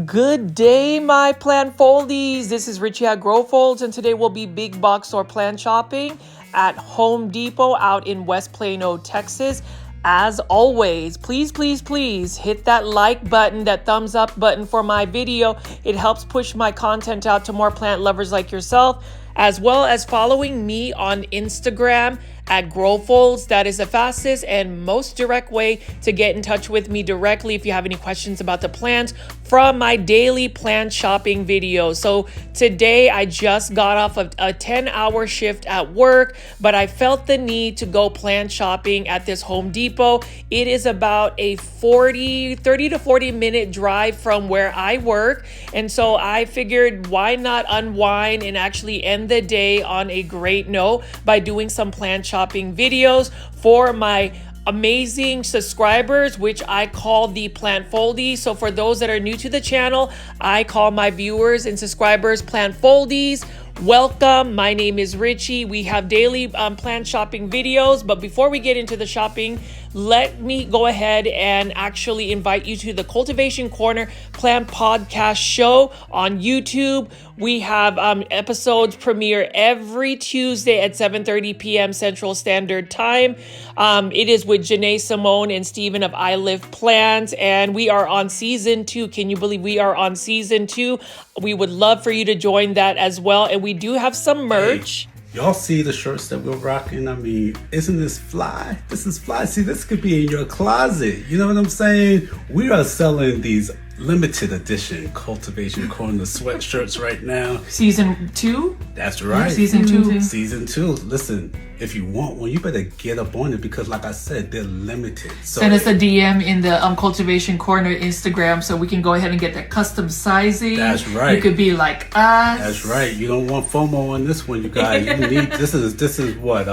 Good day, my plant foldies. This is Richie at Grow Folds, and today we'll be big box store plant shopping at Home Depot out in West Plano, Texas. As always, please hit that like button, that thumbs up button for my video. It helps push my content out to more plant lovers like yourself, as well as following me on Instagram at Grow Folds. That is the fastest and most direct way to get in touch with me directly if you have any questions about the plants from my daily plant shopping videos. So today I just got off of a 10-hour shift at work, but I felt the need to go plant shopping at this Home Depot. It is about a 30 to 40 minute drive from where I work. And so I figured, why not unwind and actually end the day on a great note by doing some plant shopping videos for my amazing subscribers, which I call the plant foldies. So for those that are new to the channel, I call my viewers and subscribers plant foldies. Welcome. My name is Richie. We have daily plant shopping videos, but before we get into the shopping, let me go ahead and actually invite you to the Cultivation Corner Plant Podcast show on YouTube. We have episodes premiere every Tuesday at 7:30 p.m. Central Standard Time. It is with Janae Simone and Steven of I Live Plants, and we are on season 2. Can you believe we are on season 2? We would love for you to join that as well, and we do have some merch. Hey, y'all see the shirts that we're rocking? I mean, isn't this fly? This is fly. See, this could be in your closet. You know what I'm saying? We are selling these limited edition Cultivation Corner sweatshirts right now. Season 2? That's right. Season 2. Season 2. Listen, if you want one, you better get up on it because, like I said, they're limited. So send us a DM in the Cultivation Corner Instagram so we can go ahead and get that custom sizing. That's right. You could be like us. That's right. You don't want FOMO on this one, you guys. You need this is what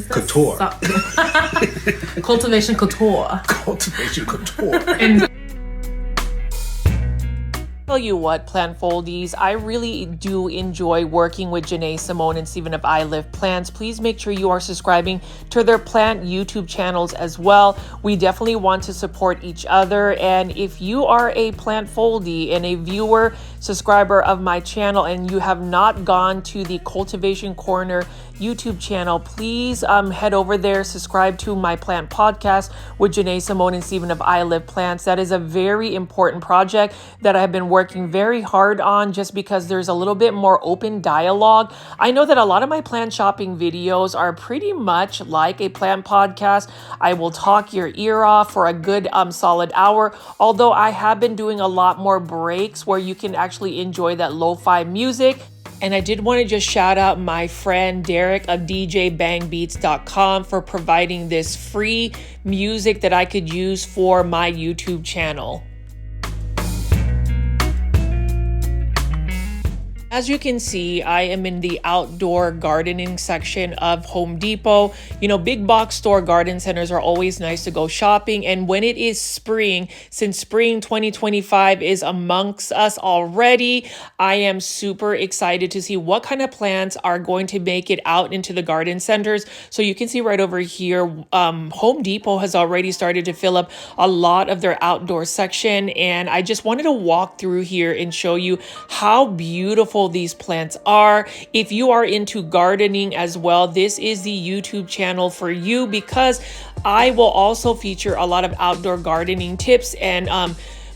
couture. Cultivation couture. Cultivation couture. And tell you what, plant foldies, I really do enjoy working with Janae Simone and Steven of I Live Plants. Please make sure you are subscribing to their plant YouTube channels as well. We definitely want to support each other. And if you are a plant foldie and a viewer, subscriber of my channel, and you have not gone to the Cultivation Corner YouTube channel, please head over there, subscribe to my plant podcast with Janae Simone and Steven of I Live Plants. That is a very important project that I have been working very hard on, just because there's a little bit more open dialogue. I know that a lot of my plant shopping videos are pretty much like a plant podcast. I will talk your ear off for a good solid hour, although I have been doing a lot more breaks where you can actually enjoy that lo-fi music. And I did want to just shout out my friend Derek of DJBangBeats.com for providing this free music that I could use for my YouTube channel. As you can see, I am in the outdoor gardening section of Home Depot. You know, big box store garden centers are always nice to go shopping. And when it is spring, since spring 2025 is amongst us already, I am super excited to see what kind of plants are going to make it out into the garden centers. So you can see right over here, Home Depot has already started to fill up a lot of their outdoor section. And I just wanted to walk through here and show you how beautiful these plants are. If you are into gardening as well, this is the YouTube channel for you, because I will also feature a lot of outdoor gardening tips and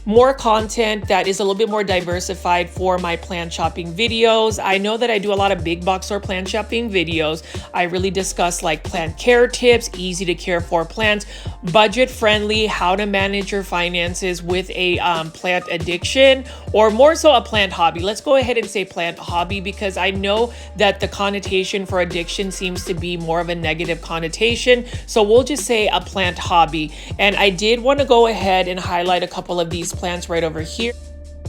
more content that is a little bit more diversified for my plant shopping videos. I know that I do a lot of big box store plant shopping videos. I really discuss like plant care tips, easy to care for plants, budget friendly, how to manage your finances with a plant addiction, or more so a plant hobby. Let's go ahead and say plant hobby, because I know that the connotation for addiction seems to be more of a negative connotation. So we'll just say a plant hobby. And I did want to go ahead and highlight a couple of these plants right over here.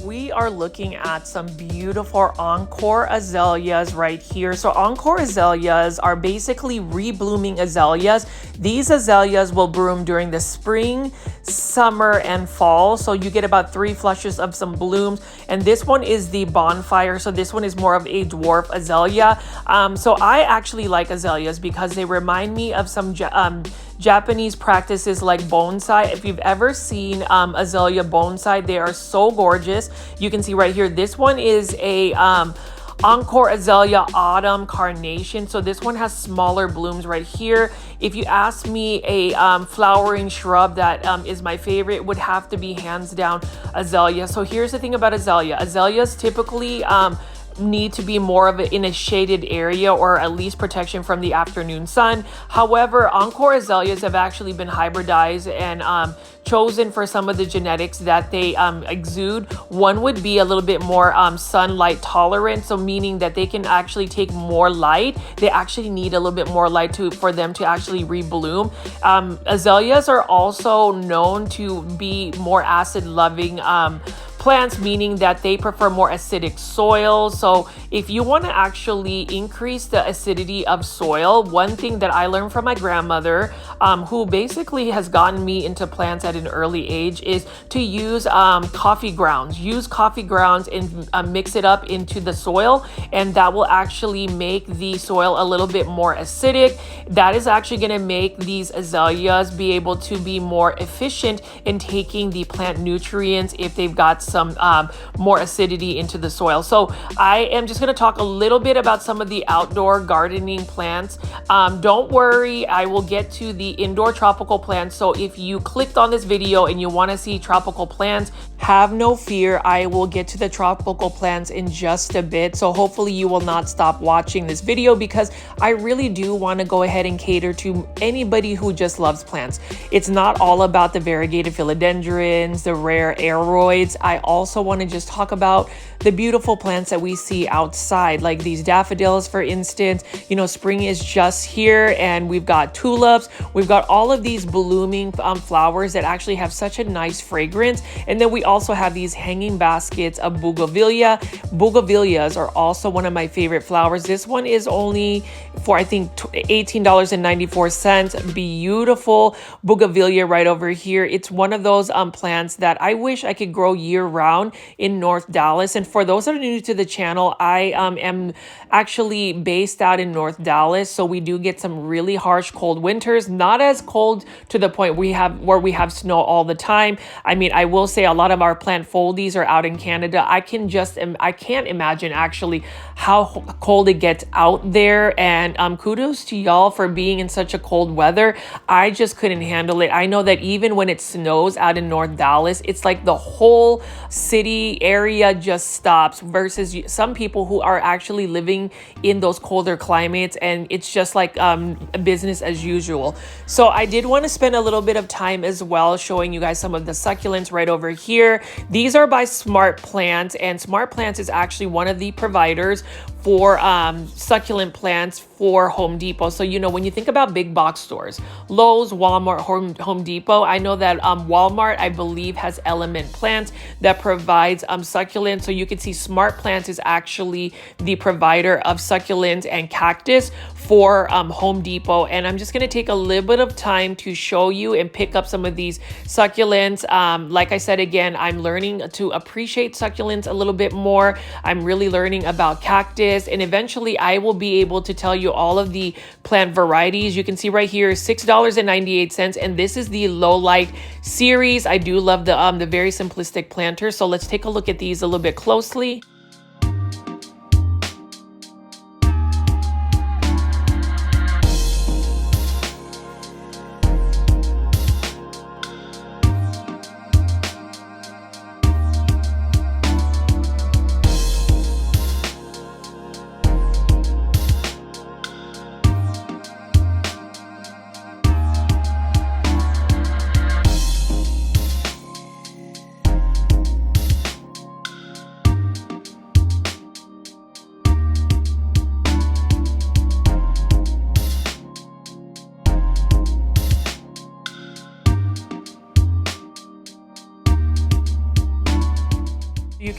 We are looking at some beautiful Encore azaleas right here. So Encore azaleas are basically reblooming azaleas. These azaleas will bloom during the spring, summer, and fall. So you get about 3 flushes of some blooms. And this one is the Bonfire. So this one is more of a dwarf azalea. So I actually like azaleas because they remind me of some Japanese practices like bonsai. If you've ever seen azalea bonsai, they are so gorgeous. You can see right here, this one is a Encore Azalea Autumn Carnation. So this one has smaller blooms right here. If you ask me, a flowering shrub that is my favorite, it would have to be hands down azalea. So here's the thing about azalea. Azaleas typically need to be more of in a shaded area, or at least protection from the afternoon sun. However, Encore azaleas have actually been hybridized and chosen for some of the genetics that they exude. One would be a little bit more sunlight tolerant, so meaning that they can actually take more light. They actually need a little bit more light for them to actually rebloom. Azaleas are also known to be more acid loving plants, meaning that they prefer more acidic soil. So if you want to actually increase the acidity of soil, one thing that I learned from my grandmother, who basically has gotten me into plants at an early age, is to use coffee grounds. Use coffee grounds and mix it up into the soil, and that will actually make the soil a little bit more acidic. That is actually going to make these azaleas be able to be more efficient in taking the plant nutrients if they've got some more acidity into the soil. So I am just going to talk a little bit about some of the outdoor gardening plants. Don't worry, I will get to the indoor tropical plants. So if you clicked on this video and you want to see tropical plants, have no fear, I will get to the tropical plants in just a bit. So hopefully you will not stop watching this video, because I really do want to go ahead and cater to anybody who just loves plants. It's not all about the variegated philodendrons, the rare aroids. I also want to just talk about the beautiful plants that we see outside, like these daffodils, for instance. You know, spring is just here, and we've got tulips. We've got all of these blooming flowers that actually have such a nice fragrance. And then we also have these hanging baskets of bougainvillea. Bougainvilleas are also one of my favorite flowers. This one is only for, I think, $18.94. Beautiful bougainvillea right over here. It's one of those plants that I wish I could grow year round in North Dallas. And for those that are new to the channel, I am actually based out in North Dallas, so we do get some really harsh cold winters. Not as cold to the point where we have snow all the time. I mean, I will say a lot of our plant foldies are out in Canada. I can't imagine actually how cold it gets out there. And kudos to y'all for being in such a cold weather. I just couldn't handle it. I know that even when it snows out in North Dallas, it's like the whole city area just stops, versus some people who are actually living in those colder climates, and it's just like business as usual. So I did want to spend a little bit of time as well showing you guys some of the succulents right over here. These are by Smart Plants, and Smart Plants is actually one of the providers for succulent plants for Home Depot. So, you know, when you think about big box stores, Lowe's, Walmart, Home Depot, I know that Walmart, I believe, has Element Plants that provides succulents. So you can see Smart Plants is actually the provider of succulents and cactus for Home Depot. And I'm just going to take a little bit of time to show you and pick up some of these succulents. Like I said, again, I'm learning to appreciate succulents a little bit more. I'm really learning about cactus, and eventually I will be able to tell you all of the plant varieties. You can see right here, $6.98, and this is the low light series. I do love the very simplistic planter. So let's take a look at these a little bit closely.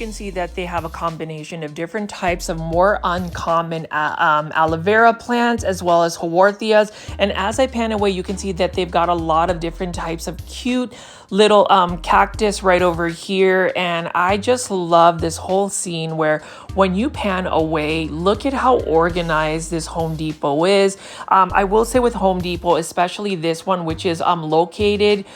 can see that they have a combination of different types of more uncommon aloe vera plants as well as haworthias. And as I pan away, you can see that they've got a lot of different types of cute little cactus right over here. And I just love this whole scene where when you pan away, look at how organized this Home Depot is. I will say with Home Depot, especially this one, which is located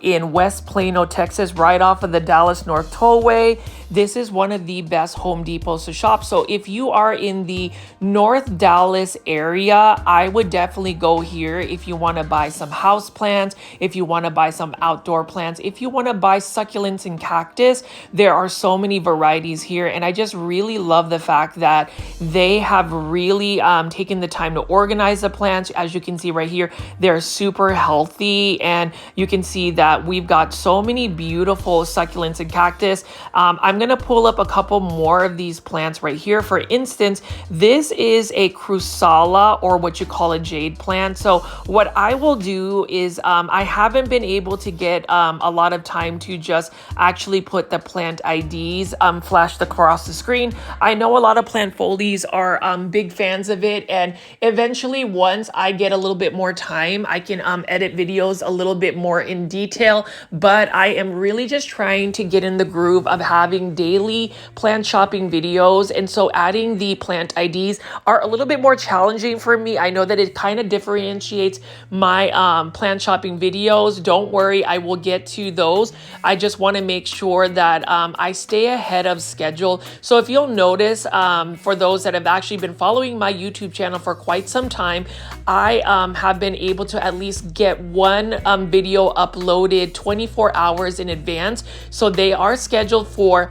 in West Plano, Texas, right off of the Dallas North Tollway. This is one of the best Home Depots to shop. So if you are in the North Dallas area, I would definitely go here if you want to buy some house plants, if you want to buy some outdoor plants, if you want to buy succulents and cactus. There are so many varieties here, and I just really love the fact that they have really taken the time to organize the plants. As you can see right here, they're super healthy, and you can see that we've got so many beautiful succulents and cactus. I'm going to pull up a couple more of these plants right here. For instance, this is a crusala, or what you call a jade plant. So what I will do is I haven't been able to get a lot of time to just actually put the plant IDs flashed across the screen. I know a lot of plant foldies are big fans of it, and eventually once I get a little bit more time, I can edit videos a little bit more in detail. But I am really just trying to get in the groove of having daily plant shopping videos, and so adding the plant IDs are a little bit more challenging for me. I know that it kind of differentiates my plant shopping videos. Don't worry, I will get to those. I just want to make sure that I stay ahead of schedule. So if you'll notice, for those that have actually been following my YouTube channel for quite some time, I have been able to at least get one video uploaded 24 hours in advance. So they are scheduled for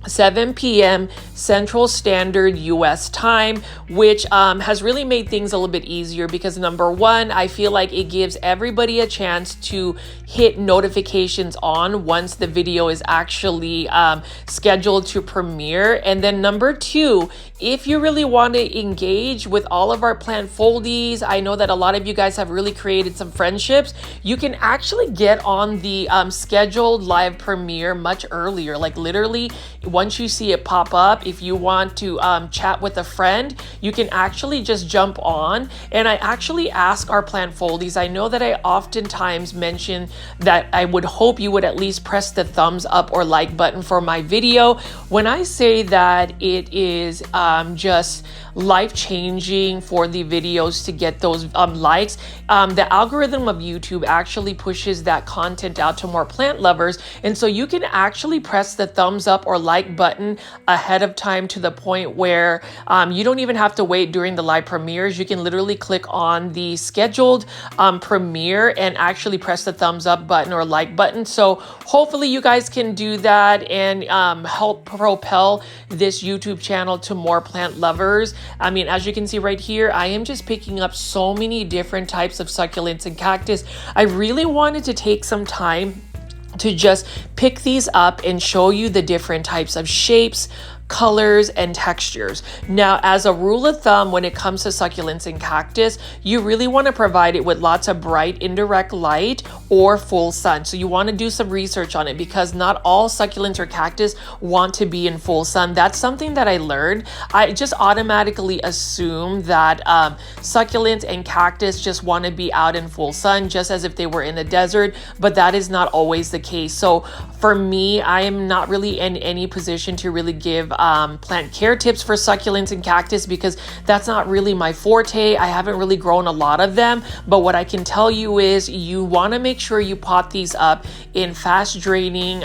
7 p.m. Central Standard US time, which has really made things a little bit easier because number one, I feel like it gives everybody a chance to hit notifications on once the video is actually scheduled to premiere. And then number two, if you really want to engage with all of our plant foldies, I know that a lot of you guys have really created some friendships. You can actually get on the scheduled live premiere much earlier, like literally once you see it pop up. If you want to chat with a friend, you can actually just jump on. And I actually ask our plant foldies, I know that I oftentimes mention that I would hope you would at least press the thumbs up or like button for my video. When I say that it is just life-changing for the videos to get those likes, the algorithm of YouTube actually pushes that content out to more plant lovers, and so you can actually press the thumbs up or like button ahead of time to the point where you don't even have to wait during the live premieres. You can literally click on the scheduled premiere and actually press the thumbs up button or like button. So hopefully you guys can do that and help propel this YouTube channel to more plant lovers. I mean, as you can see right here, I am just picking up so many different types of succulents and cactus. I really wanted to take some time to just pick these up and show you the different types of shapes, colors, and textures. Now, as a rule of thumb, when it comes to succulents and cactus, you really want to provide it with lots of bright indirect light or full sun. So you want to do some research on it because not all succulents or cactus want to be in full sun. That's something that I learned. I just automatically assume that succulents and cactus just want to be out in full sun, just as if they were in a desert, but that is not always the case. So for me, I am not really in any position to really give plant care tips for succulents and cactus because that's not really my forte. I haven't really grown a lot of them, but what I can tell you is you want to make sure you pot these up in fast draining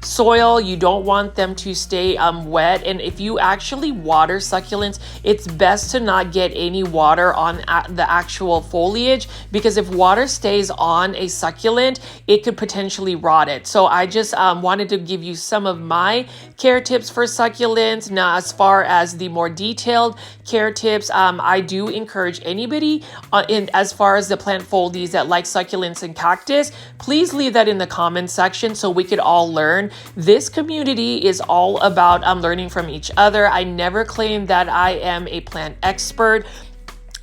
soil. You don't want them to stay wet, and if you actually water succulents, it's best to not get any water on the actual foliage, because if water stays on a succulent, it could potentially rot it. So I just wanted to give you some of my care tips for succulents. Now, as far as the more detailed care tips, I do encourage anybody as far as the plant foldies that like succulents and cactus, please leave that in the comments section so we could all learn. This community is all about learning from each other. I never claim that I am a plant expert.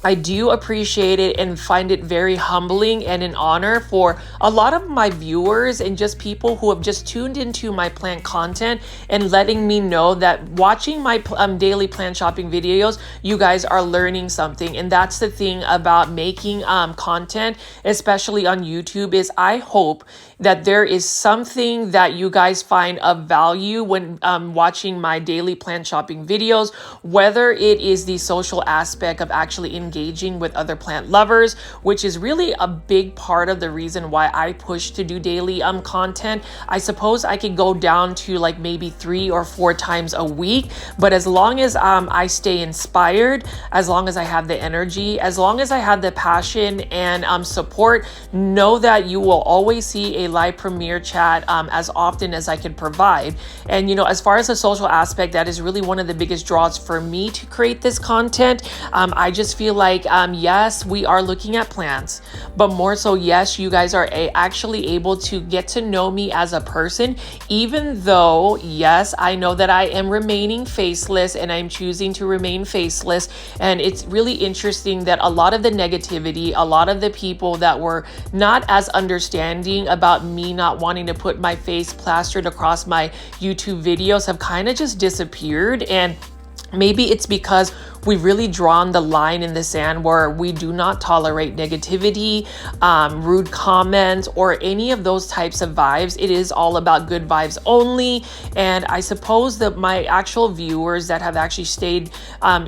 I do appreciate it and find it very humbling and an honor for a lot of my viewers and just people who have just tuned into my plant content and letting me know that watching my daily plant shopping videos, you guys are learning something. And that's the thing about making content, especially on YouTube, is I hope that there is something that you guys find of value when watching my daily plant shopping videos, whether it is the social aspect of actually engaging with other plant lovers, which is really a big part of the reason why I push to do daily content. I suppose I could go down to like maybe 3 or 4 times a week, but as long as I stay inspired, as long as I have the energy, as long as I have the passion and support, know that you will always see a live premiere chat as often as I can provide. And as far as the social aspect, that is really one of the biggest draws for me to create this content. I just feel like yes, we are looking at plants, but more so, yes, you guys are actually able to get to know me as a person, even though, yes, I know that I am remaining faceless and I'm choosing to remain faceless. And it's really interesting that a lot of the negativity, a lot of the people that were not as understanding about me not wanting to put my face plastered across my YouTube videos have kind of just disappeared. And maybe it's because we've really drawn the line in the sand where we do not tolerate negativity, rude comments, or any of those types of vibes. It is all about good vibes only. And I suppose that my actual viewers that have actually stayed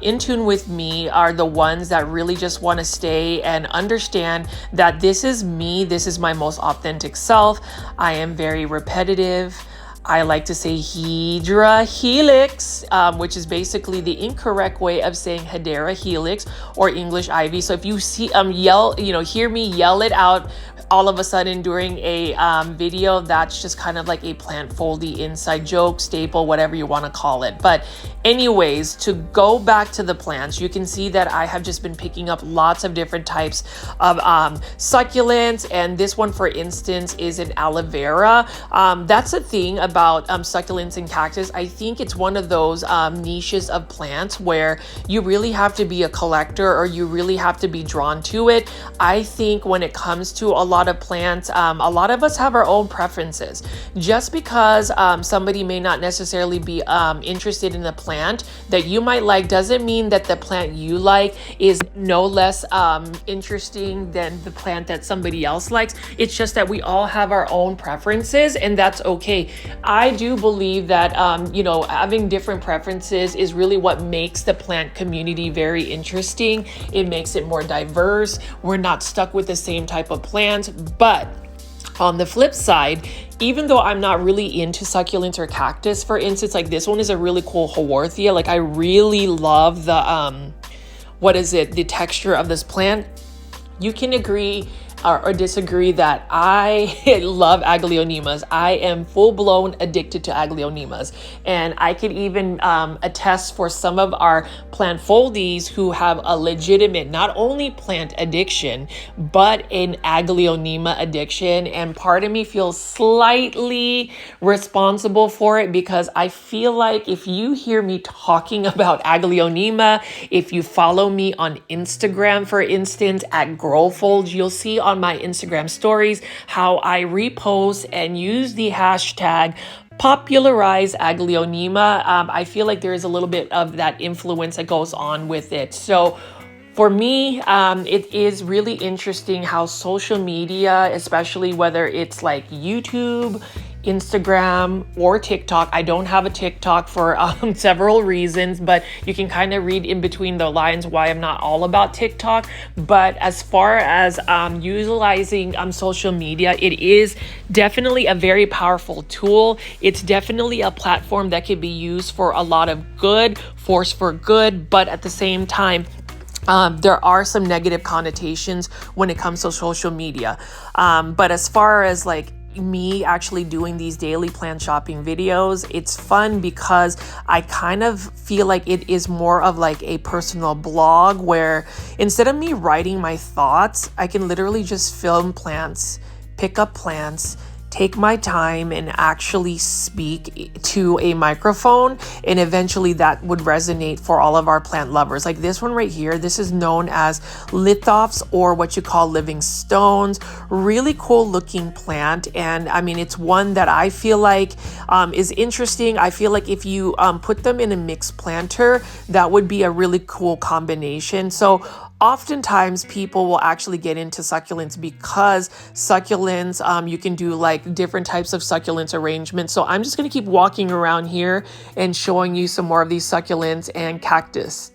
in tune with me are the ones that really just want to stay and understand that this is me. This is my most authentic self. I am very repetitive. I like to say Hedera helix, which is basically the incorrect way of saying Hedera helix or English ivy. So if you see hear me yell it out all of a sudden during a video, that's just kind of like a plant foldy inside joke, staple, whatever you want to call it. But anyways, to go back to the plants, you can see that I have just been picking up lots of different types of succulents. And this one, for instance, is an aloe vera. That's the thing about succulents and cactus. I think it's one of those niches of plants where you really have to be a collector or you really have to be drawn to it. I think when it comes to a lot of plants, a lot of us have our own preferences. Just because somebody may not necessarily be interested in the plant that you might like doesn't mean that the plant you like is no less interesting than the plant that somebody else likes. It's just that we all have our own preferences, and that's okay. I do believe that having different preferences is really what makes the plant community very interesting. It makes it more diverse. We're not stuck with the same type of plants. But on the flip side, even though I'm not really into succulents or cactus, for instance, like this one is a really cool Haworthia. Like I really love the the texture of this plant. You can agree or disagree that I love aglaonemas. I am full-blown addicted to aglaonemas. And I could even attest for some of our plant foldies who have a legitimate, not only plant addiction, but an aglaonema addiction. And part of me feels slightly responsible for it because I feel like if you hear me talking about aglaonema, if you follow me on Instagram, for instance, at Growfolds, you'll see on my Instagram stories how I repost and use the hashtag popularize aglaonema. I feel like there is a little bit of that influence that goes on with it. So for me, it is really interesting how social media, especially whether it's like YouTube, Instagram, or TikTok. I don't have a TikTok for several reasons, but you can kind of read in between the lines why I'm not all about TikTok. But as far as utilizing social media, it is definitely a very powerful tool. It's definitely a platform that can be used for a lot of good, force for good, but at the same time, there are some negative connotations when it comes to social media. But as far as like me actually doing these daily plant shopping videos, it's fun because I kind of feel like it is more of like a personal blog where instead of me writing my thoughts, I can literally just film plants, pick up plants, take my time and actually speak to a microphone, and eventually that would resonate for all of our plant lovers. Like this one right here, this is known as lithophs, or what you call living stones. Really cool looking plant, and I mean it's one that I feel like is interesting. I feel like if you put them in a mixed planter, that would be a really cool combination. So oftentimes people will actually get into succulents because succulents, you can do like different types of succulents arrangements. So I'm just going to keep walking around here and showing you some more of these succulents and cactus.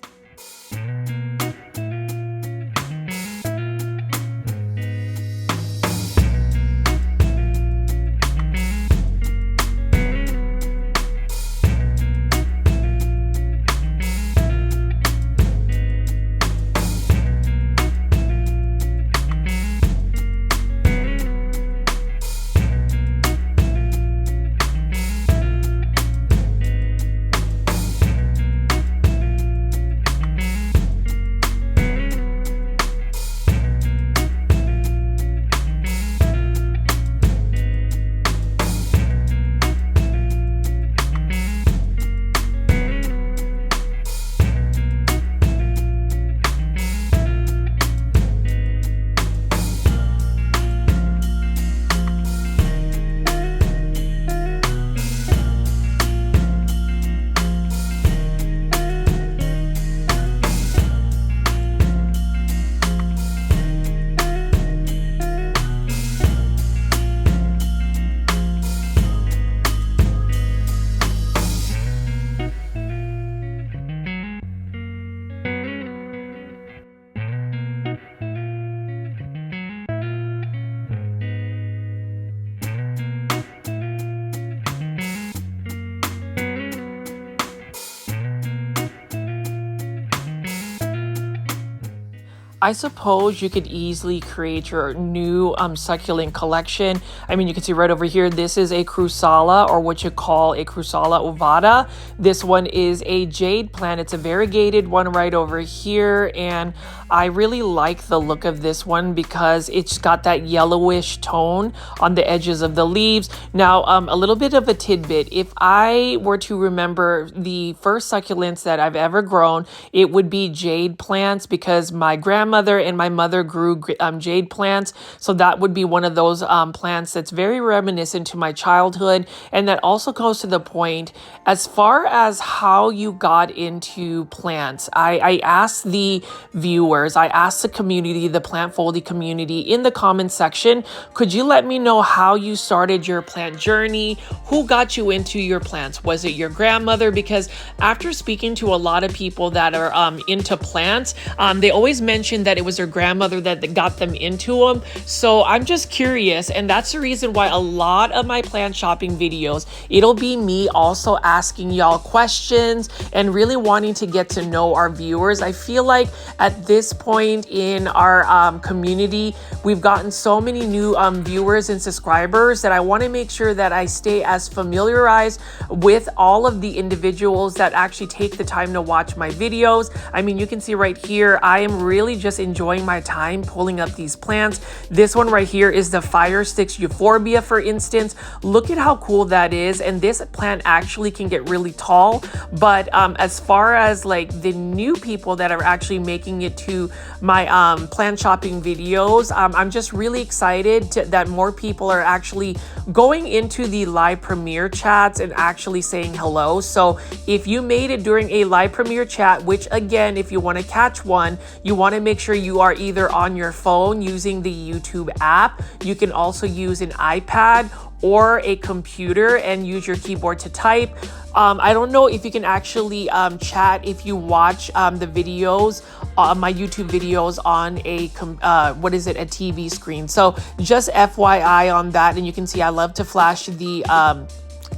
I suppose you could easily create your new succulent collection. I mean, you can see right over here, this is a crusala, or what you call a crusala ovata. This one is a jade plant. It's a variegated one right over here, and I really like the look of this one because it's got that yellowish tone on the edges of the leaves. Now, a little bit of a tidbit. If I were to remember the first succulents that I've ever grown, it would be jade plants, because my grandmother and my mother grew jade plants. So that would be one of those plants that's very reminiscent to my childhood. And that also goes to the point as far as how you got into plants. I asked the viewers, I asked the community, the plant foldy community in the comment section, could you let me know how you started your plant journey? Who got you into your plants? Was it your grandmother? Because after speaking to a lot of people that are into plants, they always mention that it was their grandmother that got them into them. So I'm just curious, and that's the reason why a lot of my plant shopping videos, it'll be me also asking y'all questions and really wanting to get to know our viewers. I feel like at this point in our community, we've gotten so many new viewers and subscribers that I want to make sure that I stay as familiarized with all of the individuals that actually take the time to watch my videos. I mean, you can see right here, I am really just enjoying my time pulling up these plants. This one right here is the Fire Sticks Euphorbia, for instance. Look at how cool that is. And this plant actually can get really tall. But as far as like the new people that are actually making it to my plant shopping videos, I'm just really excited that more people are actually going into the live premiere chats and actually saying hello. So if you made it during a live premiere chat, which again, if you want to catch one, you want to make sure you are either on your phone using the YouTube app. You can also use an iPad or a computer and use your keyboard to type. I don't know if you can actually chat if you watch the videos, my YouTube videos on a a TV screen. So just FYI on that. And you can see I love to flash the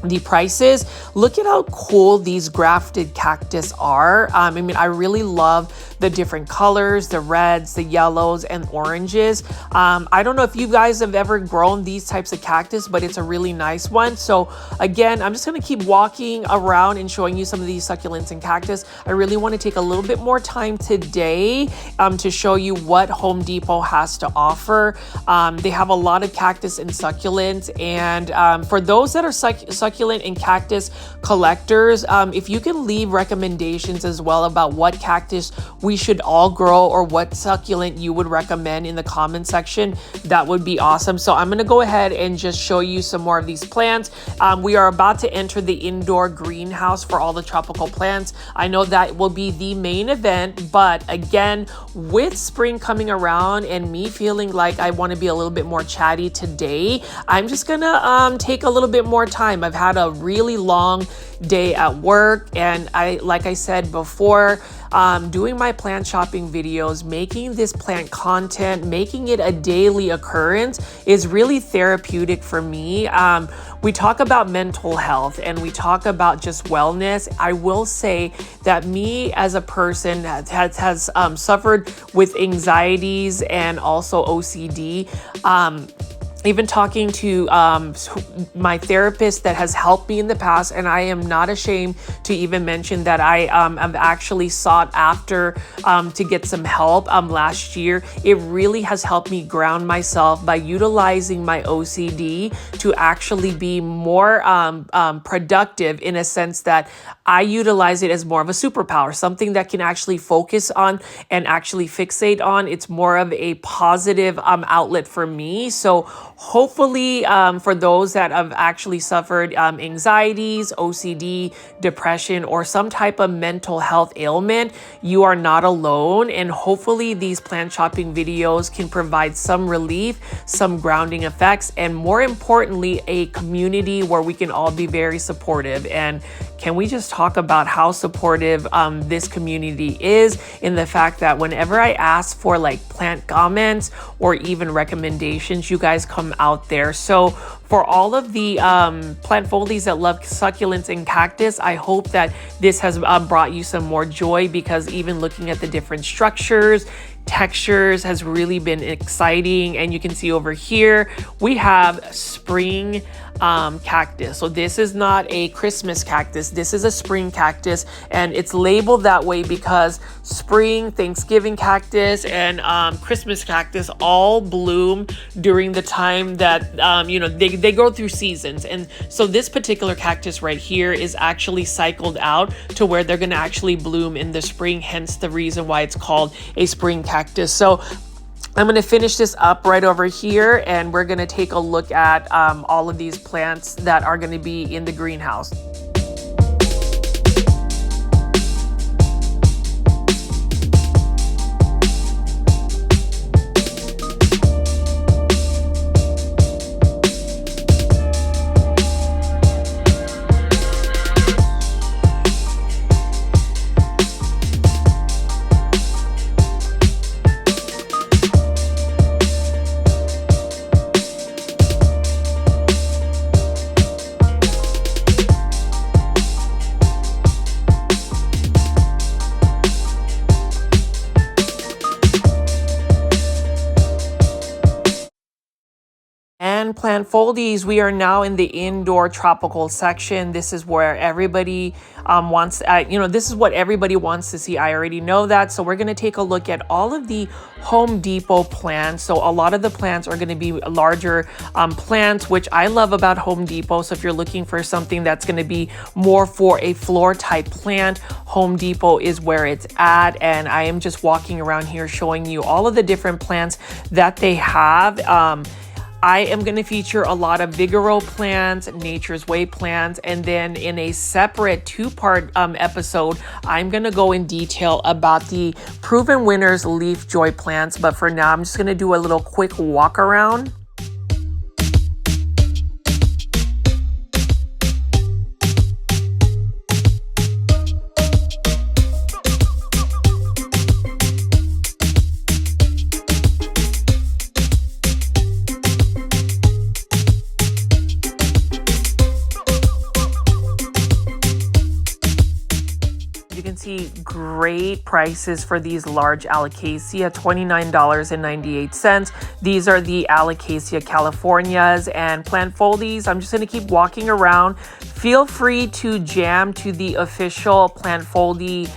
the prices. Look at how cool these grafted cactus are. I mean, I really love the different colors, the reds, the yellows, and oranges. I don't know if you guys have ever grown these types of cactus, but it's a really nice one. So again, I'm just gonna keep walking around and showing you some of these succulents and cactus. I really wanna take a little bit more time today to show you what Home Depot has to offer. They have a lot of cactus and succulents, and for those that are succulent and cactus collectors, if you can leave recommendations as well about what cactus we should all grow or what succulent you would recommend in the comment section, that would be awesome. So I'm going to go ahead and just show you some more of these plants. We are about to enter the indoor greenhouse for all the tropical plants. I know that will be the main event, but again, with spring coming around and me feeling like I want to be a little bit more chatty today, I'm just gonna take a little bit more time. I've had a really long day at work, and like I said before, doing my plant shopping videos, making this plant content, making it a daily occurrence is really therapeutic for me. We talk about mental health and we talk about just wellness. I will say that me as a person has suffered with anxieties and also OCD. Even talking to my therapist that has helped me in the past, and I am not ashamed to even mention that I have actually sought after to get some help last year. It really has helped me ground myself by utilizing my OCD to actually be more productive, in a sense that I utilize it as more of a superpower, something that can actually focus on and actually fixate on. It's more of a positive outlet for me. So hopefully for those that have actually suffered anxieties, OCD, depression, or some type of mental health ailment, you are not alone. And hopefully these plant shopping videos can provide some relief, some grounding effects, and more importantly, a community where we can all be very supportive. And can we just talk about how supportive this community is, in the fact that whenever I ask for like plant comments or even recommendations, you guys come out there. So for all of the plant foldies that love succulents and cactus, I hope that this has brought you some more joy, because even looking at the different structures, textures has really been exciting. And you can see over here we have spring cactus. So this is not a Christmas cactus, this is a spring cactus, and it's labeled that way because spring, Thanksgiving cactus, and Christmas cactus all bloom during the time that you know, they go through seasons. And so this particular cactus right here is actually cycled out to where they're going to actually bloom in the spring, hence the reason why it's called a spring cactus. So I'm going to finish this up right over here, and we're going to take a look at all of these plants that are going to be in the greenhouse. Plant foldies, we are now in the indoor tropical section. This is where everybody wants, you know, this is what everybody wants to see. I already know that. So we're going to take a look at all of the Home Depot plants. So a lot of the plants are going to be larger plants, which I love about Home Depot. So if you're looking for something that's going to be more for a floor type plant, Home Depot is where it's at. And I am just walking around here showing you all of the different plants that they have. I am going to feature a lot of Vigoro plants, Nature's Way plants, and then in a separate two-part episode, I'm going to go in detail about the Proven Winners Leafjoy plants. But for now, I'm just going to do a little quick walk around. great prices for these large Alocasia, $29.98. These are the Alocasia Californias and plant foldies. I'm just going to keep walking around. Feel free to jam to the official plant foldy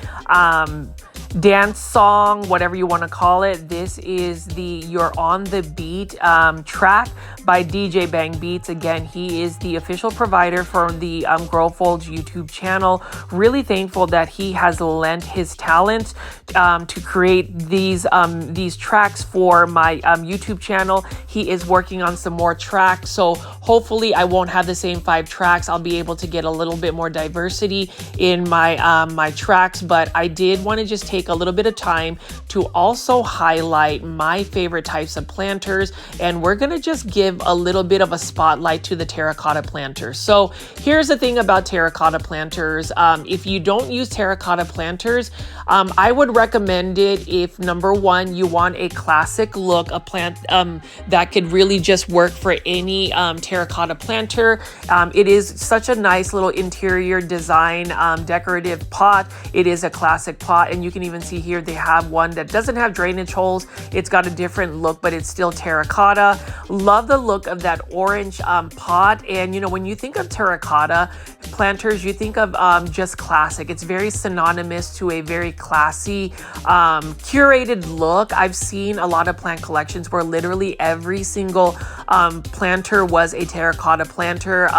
dance song, whatever you want to call it. This is the You're on the Beat track by DJ Bang Beats. Again, he is the official provider for the Growfolds YouTube channel. Really thankful that he has lent his talent to create these tracks for my YouTube channel. He is working on some more tracks, so hopefully I won't have the same 5 tracks. I'll be able to get a little bit more diversity in my my tracks, but I did want to just take a little bit of time to also highlight my favorite types of planters, and we're going to just give a little bit of a spotlight to the terracotta planters. So here's the thing about terracotta planters. If you don't use terracotta planters, I would recommend it if, number one, you want a classic look, a plant that could really just work for any terracotta planter. It is such a nice little interior design decorative pot. It is a classic pot, and you can even see here they have one that doesn't have drainage holes. It's got a different look, but it's still terracotta. Love the look of that orange pot. And you know, when you think of terracotta planters, you think of just classic. It's very synonymous to a very classy curated look. I've seen a lot of plant collections where literally every single planter was a terracotta planter.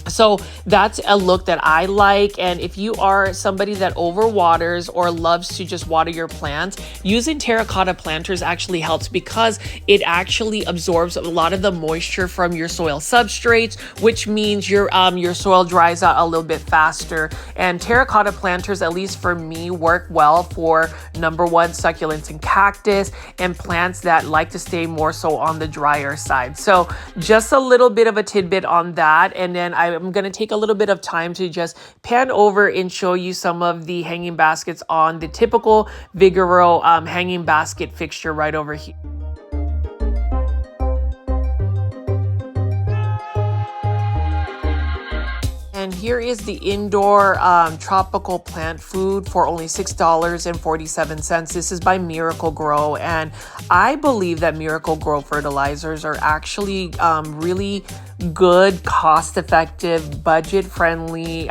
So that's a look that I like. And if you are somebody that overwaters or loves to just water your plants, using terracotta planters actually helps because it actually absorbs a lot of the moisture from your soil substrates, which means your soil dries out a little bit faster. And terracotta planters, at least for me, work well for, number one, succulents and cactus, and plants that like to stay more so on the drier side. So just a little bit of a tidbit on that. And then I'm going to take a little bit of time to just pan over and show you some of the hanging baskets on the typical Vigoro hanging basket fixture right over here. And here is the indoor tropical plant food for only $6.47. This is by Miracle Grow, and I believe that Miracle Grow fertilizers are actually really good, cost-effective, budget-friendly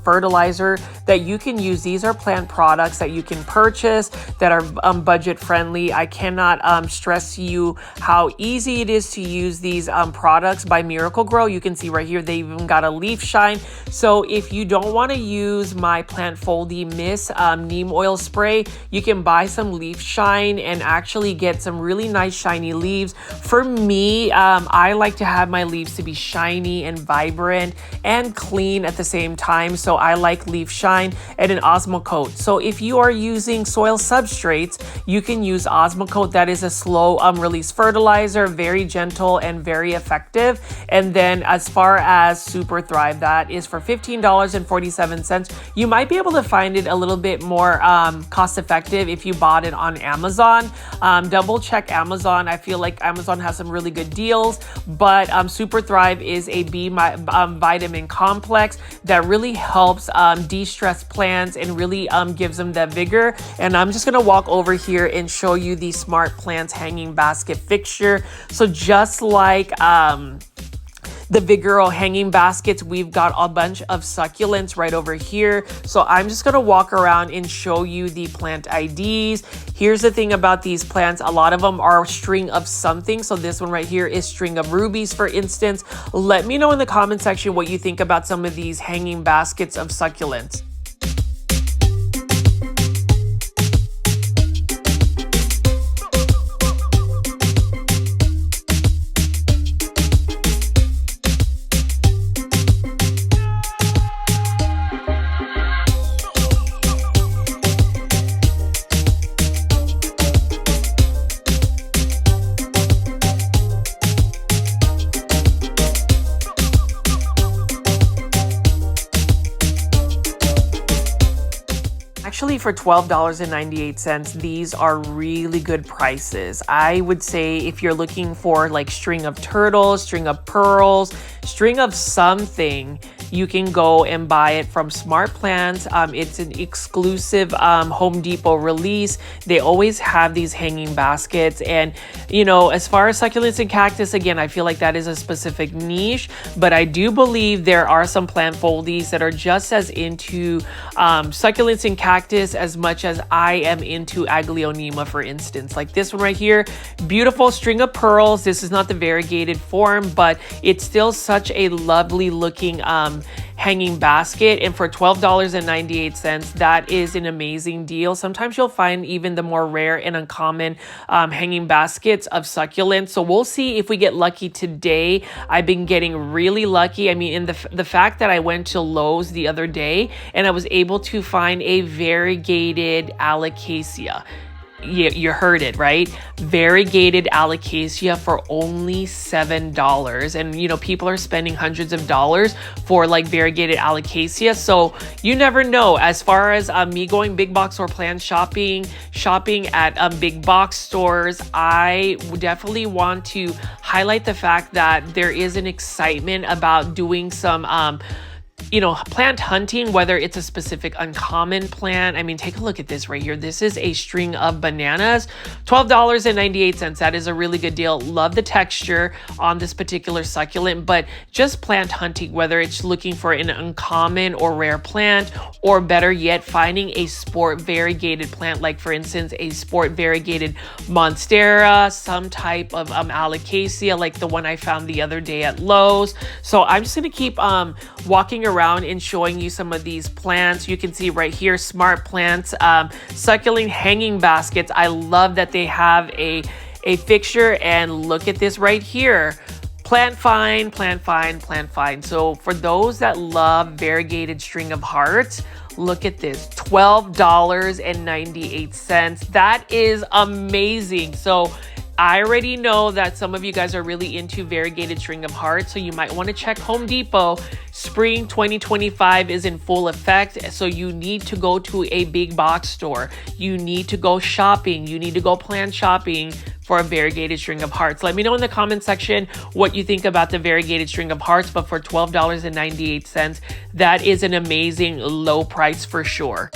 fertilizer that you can use. These are plant products that you can purchase that are budget-friendly. I cannot stress to you how easy it is to use these products by Miracle Grow. You can see right here they even got a leaf shine. So if you don't want to use my Plant Foldy Mist neem oil spray, you can buy some leaf shine and actually get some really nice shiny leaves. For me, I like to have my leaves to be shiny and vibrant and clean at the same time, so I like leaf shine and an Osmocote. So if you are using soil substrates, you can use Osmocote. That is a slow release fertilizer, very gentle and very effective. And then as far as Super Thrive, that is for $15.47. You might be able to find it a little bit more cost effective if you bought it on Amazon. Double check Amazon. I feel like Amazon has some really good deals, but Super Thrive is a B vitamin complex that really helps de-stress plants and really gives them that vigor. And I'm just gonna walk over here and show you the Smart Plants hanging basket fixture. So just like the Vigoro hanging baskets, we've got a bunch of succulents right over here. So I'm just gonna walk around and show you the plant IDs. Here's the thing about these plants. A lot of them are string of something. So this one right here is string of rubies, for instance. Let me know in the comment section what you think about some of these hanging baskets of succulents. Actually, for $12.98, these are really good prices. I would say if you're looking for like string of turtles, string of pearls, string of something, you can go and buy it from Smart Plants. It's an exclusive Home Depot release. They always have these hanging baskets. And, you know, as far as succulents and cactus, again, I feel like that is a specific niche, but I do believe there are some plant foldies that are just as into succulents and cactus as much as I am into aglaonema, for instance. Like this one right here, beautiful string of pearls. This is not the variegated form, but it's still such a lovely looking hanging basket. And for $12.98, that is an amazing deal. Sometimes you'll find even the more rare and uncommon hanging baskets of succulents. So we'll see if we get lucky today. I've been getting really lucky. I mean, in the fact that I went to Lowe's the other day and I was able to find a variegated alocasia. You heard it, right? Variegated alocasia for only $7. And, you know, people are spending hundreds of dollars for like variegated alocasia. So you never know. As far as me going big box or plant shopping at big box stores, I definitely want to highlight the fact that there is an excitement about doing some you know, plant hunting, whether it's a specific uncommon plant. I mean, take a look at this right here. This is a string of bananas, $12.98. That is a really good deal. Love the texture on this particular succulent, but just plant hunting, whether it's looking for an uncommon or rare plant, or better yet, finding a sport variegated plant, like for instance, a sport variegated monstera, some type of alocasia, like the one I found the other day at Lowe's. So I'm just gonna keep walking around and showing you some of these plants. You can see right here, Smart Plants, succulent hanging baskets. I love that they have a fixture, and look at this right here. Plant find, plant find, plant find. So for those that love variegated string of hearts, look at this, $12.98. That is amazing. So I already know that some of you guys are really into variegated string of hearts, so you might want to check Home Depot. Spring 2025 is in full effect, so you need to go to a big box store. You need to go shopping. You need to go plant shopping for a variegated string of hearts. Let me know in the comment section what you think about the variegated string of hearts, but for $12.98, that is an amazing low price for sure.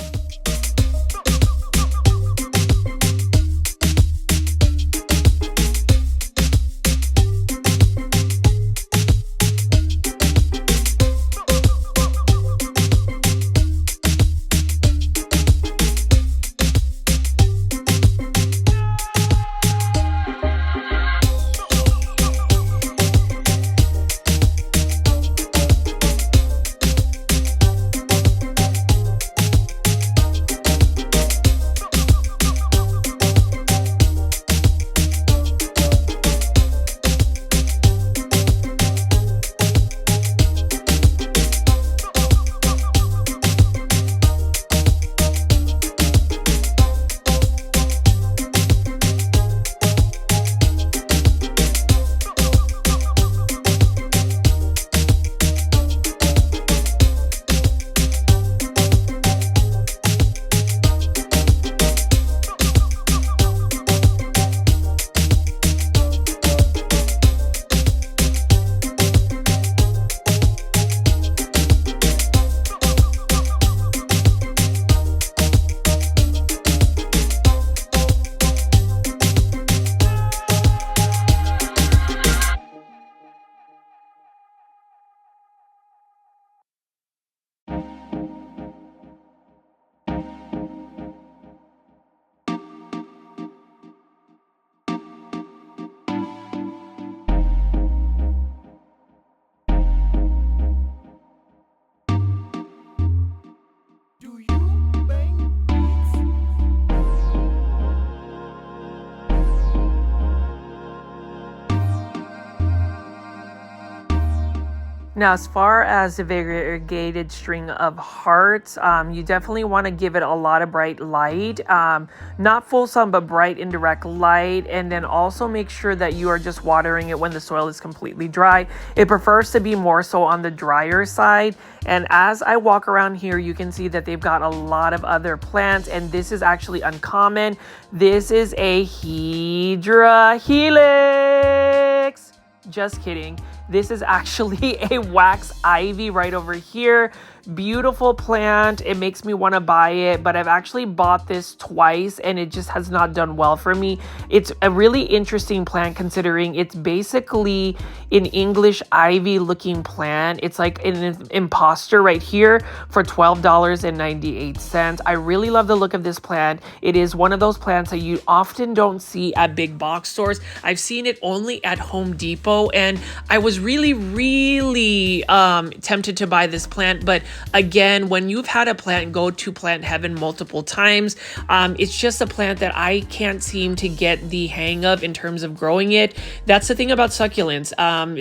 Now, as far as the variegated string of hearts, you definitely want to give it a lot of bright light, not full sun, but bright indirect light. And then also make sure that you are just watering it when the soil is completely dry. It prefers to be more so on the drier side. And as I walk around here, you can see that they've got a lot of other plants, and this is actually uncommon. This is a Hydra Helix. Just kidding. This is actually a wax ivy right over here. Beautiful plant. It makes me want to buy it, but I've actually bought this twice and it just has not done well for me. It's a really interesting plant considering it's basically an English ivy looking plant. It's like an imposter right here for $12.98. I really love the look of this plant. It is one of those plants that you often don't see at big box stores. I've seen it only at Home Depot, and I was really tempted to buy this plant, but again, when you've had a plant go to plant heaven multiple times, it's just a plant that I can't seem to get the hang of in terms of growing it. That's the thing about succulents.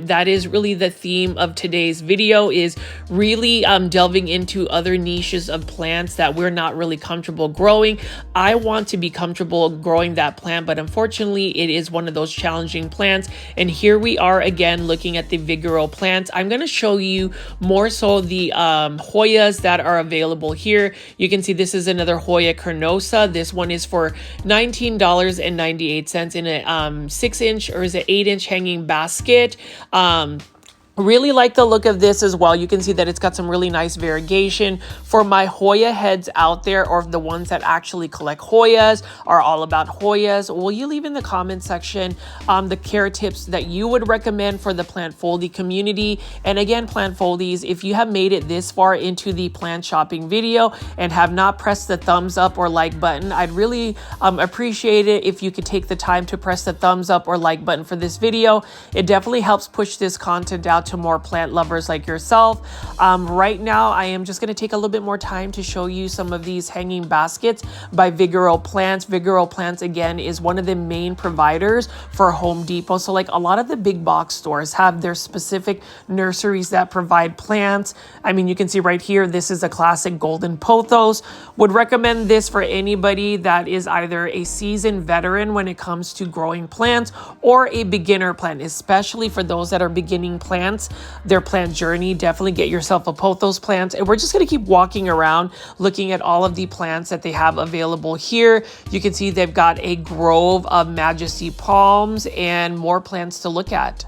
That is really the theme of today's video, is really delving into other niches of plants that we're not really comfortable growing. I want to be comfortable growing that plant, but unfortunately it is one of those challenging plants. And here we are again looking at the Vigoro plants. I'm going to show you more so the Hoyas that are available here. You can see this is another Hoya carnosa. This one is for $19.98 in a 6-inch or is it 8-inch hanging basket. Really like the look of this as well. You can see that it's got some really nice variegation. For my Hoya heads out there, or the ones that actually collect Hoyas, are all about Hoyas, will you leave in the comment section the care tips that you would recommend for the plant foldie community? And again, plant foldies, if you have made it this far into the plant shopping video and have not pressed the thumbs up or like button, I'd really appreciate it if you could take the time to press the thumbs up or like button for this video. It definitely helps push this content out to more plant lovers like yourself. Right now, I am just going to take a little bit more time to show you some of these hanging baskets by Vigoro Plants. Vigoro Plants, again, is one of the main providers for Home Depot. So like a lot of the big box stores have their specific nurseries that provide plants. I mean, you can see right here, this is a classic golden pothos. Would recommend this for anybody that is either a seasoned veteran when it comes to growing plants or a beginner plant, especially for those that are beginning plants, their plant journey. Definitely get yourself a pothos plant. And we're just going to keep walking around looking at all of the plants that they have available here. You can see they've got a grove of Majesty palms and more plants to look at.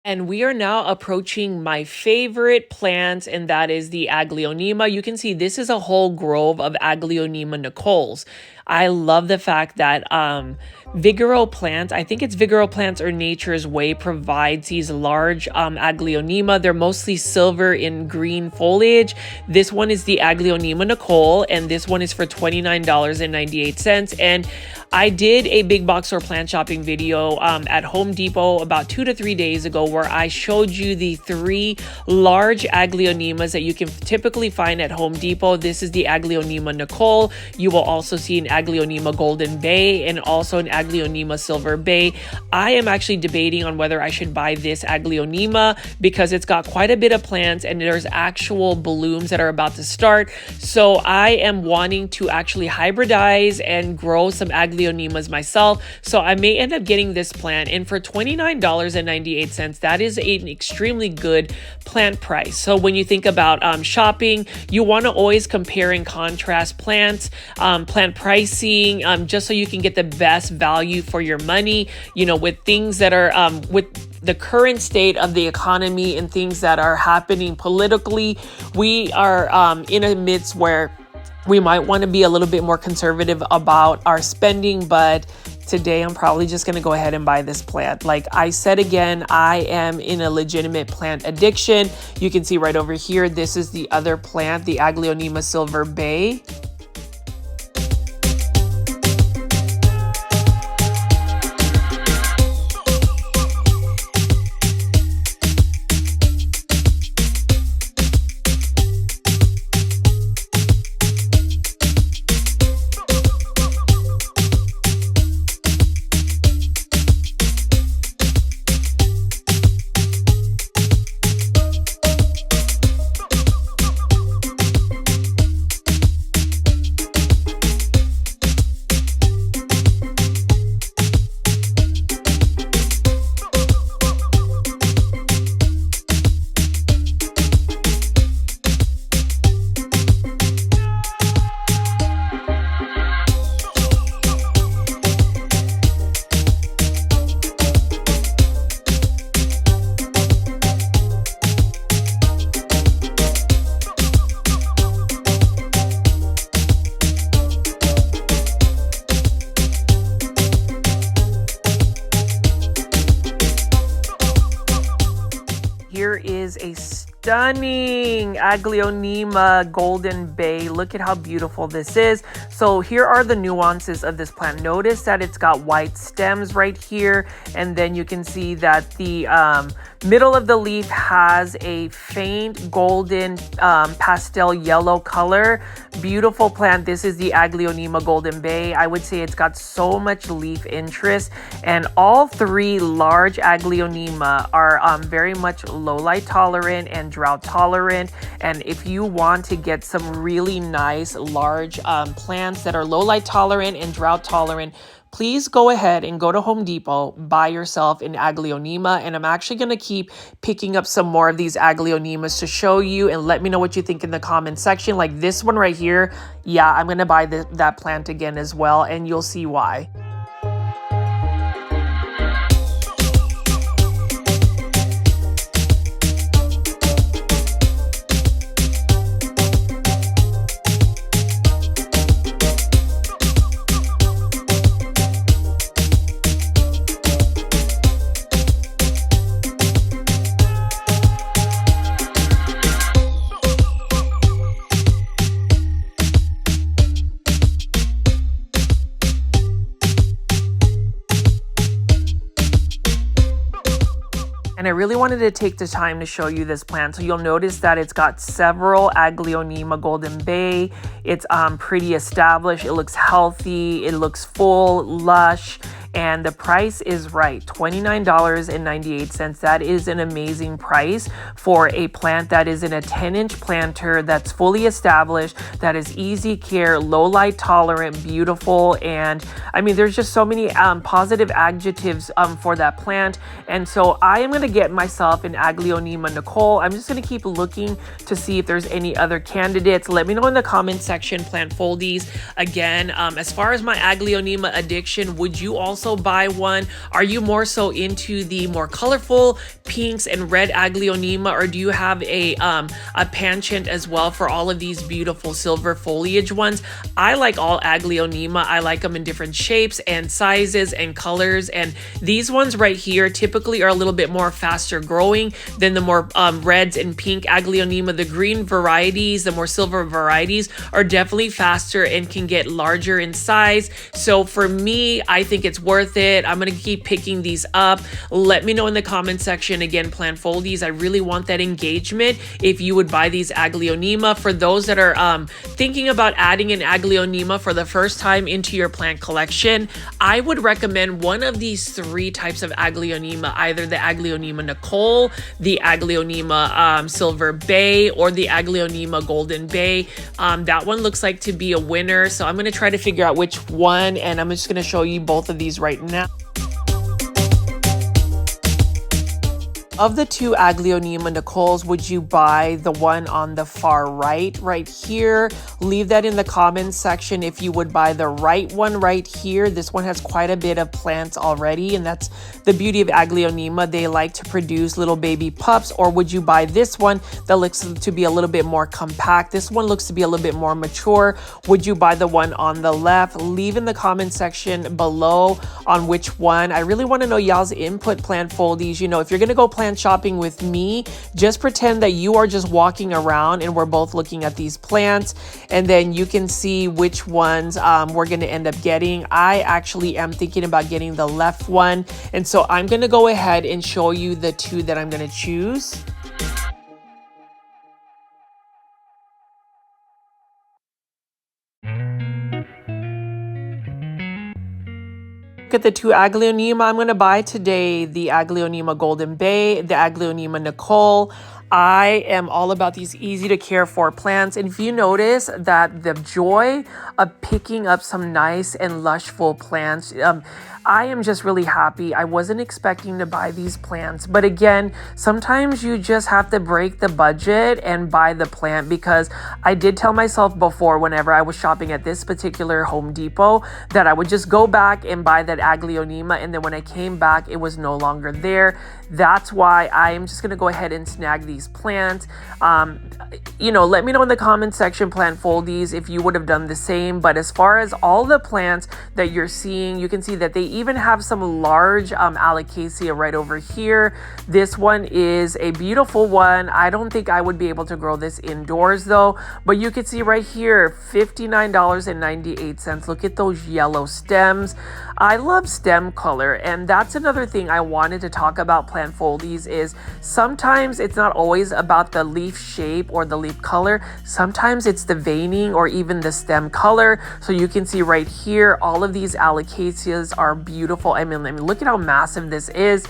And we are now approaching my favorite plant, and that is the aglaonema. You can see this is a whole grove of aglaonema nicoles. I love the fact that Vigoro Plants, I think it's Vigoro Plants or Nature's Way, provides these large aglaonema. They're mostly silver in green foliage. This one is the aglaonema nicole, and this one is for $29.98. And I did a big box or plant shopping video at Home Depot about 2 to 3 days ago where I showed you the 3 large aglaonemas that you can typically find at Home Depot. This is the aglaonema nicole. You will also see an aglaonema golden bay and also an aglaonema silver bay. I am actually debating on whether I should buy this aglaonema because it's got quite a bit of plants and there's actual blooms that are about to start. So I am wanting to actually hybridize and grow some aglaonemas myself. So I may end up getting this plant, and for $29.98, that is an extremely good plant price. So when you think about shopping, you want to always compare and contrast plants, plant pricing, just so you can get the best value for your money, you know, with things that are with the current state of the economy and things that are happening politically. We are in a midst where we might want to be a little bit more conservative about our spending, but today I'm probably just going to go ahead and buy this plant. Like I said again, I am in a legitimate plant addiction. You can see right over here, this is the other plant, the aglaonema silver bay. is a stunning aglaonema golden bay. Look at how beautiful this is. So here are the nuances of this plant. Notice that it's got white stems right here, and then you can see that the middle of the leaf has a faint golden pastel yellow color. Beautiful plant. This is the aglaonema golden bay. I would say it's got so much leaf interest, and all three large aglaonema are very much low light tolerant and drought tolerant. And if you want to get some really nice large plants that are low light tolerant and drought tolerant, please go ahead and go to Home Depot, buy yourself an aglaonema. And I'm actually going to keep picking up some more of these aglaonemas to show you, and let me know what you think in the comment section. Like this one right here, yeah, I'm going to buy that plant again as well, and you'll see why. And I really wanted to take the time to show you this plant. So you'll notice that it's got several aglaonema golden bay. It's pretty established. It looks healthy. It looks full, lush. And the price is right, $29.98. That is an amazing price for a plant that is in a 10-inch planter that's fully established, that is easy care, low light tolerant, beautiful. And I mean, there's just so many positive adjectives for that plant. And so I am going to get myself an aglaonema Nicole. I'm just going to keep looking to see if there's any other candidates. Let me know in the comment section, plant foldies. Again, as far as my aglaonema addiction, would you also buy one? Are you more so into the more colorful pinks and red aglaonema, or do you have a penchant as well for all of these beautiful silver foliage ones? I like all aglaonema. I like them in different shapes and sizes and colors, and these ones right here typically are a little bit more faster growing than the more reds and pink aglaonema. The green varieties, the more silver varieties, are definitely faster and can get larger in size. So for me, I think it's worth it. I'm going to keep picking these up. Let me know in the comment section. Again, plant foldies, I really want that engagement if you would buy these aglaonema. For those that are thinking about adding an aglaonema for the first time into your plant collection, I would recommend one of these three types of aglaonema, either the aglaonema Nicole, the aglaonema Silver Bay, or the aglaonema Golden Bay. That one looks like to be a winner, so I'm going to try to figure out which one, and I'm just going to show you both of these right now. Of the two aglaonema Nicoles, would you buy the one on the far right here? Leave that in the comments section if you would buy the right one right here. This one has quite a bit of plants already, and that's the beauty of aglaonema. They like to produce little baby pups. Or would you buy this one that looks to be a little bit more compact? This one looks to be a little bit more mature. Would you buy the one on the left? Leave in the comment section below on which one. I really want to know y'all's input, plant foldies. You know, if you're going to go plant shopping with me, just pretend that you are just walking around and we're both looking at these plants, and then you can see which ones we're going to end up getting. I actually am thinking about getting the left one, and so I'm going to go ahead and show you the two that I'm going to choose. At the two aglaonema I'm going to buy today, the aglaonema Golden Bay, the aglaonema Nicole. I am all about these easy to care for plants. And if you notice that the joy of picking up some nice and lush full plants, I am just really happy. I wasn't expecting to buy these plants, but again, sometimes you just have to break the budget and buy the plant, because I did tell myself before, whenever I was shopping at this particular Home Depot, that I would just go back and buy that aglaonema, and then when I came back, it was no longer there. That's why I am just going to go ahead and snag these plants. You know, let me know in the comment section, plant foldies, if you would have done the same. But as far as all the plants that you're seeing, you can see that they even have some large alocasia right over here. This one is a beautiful one. I don't think I would be able to grow this indoors though, but you can see right here, $59.98. Look at those yellow stems. I love stem color, and that's another thing I wanted to talk about plant folies is sometimes it's not always about the leaf shape or the leaf color. Sometimes it's the veining or even the stem color. So you can see right here, all of these alocasias are beautiful. I mean, look at how massive this is.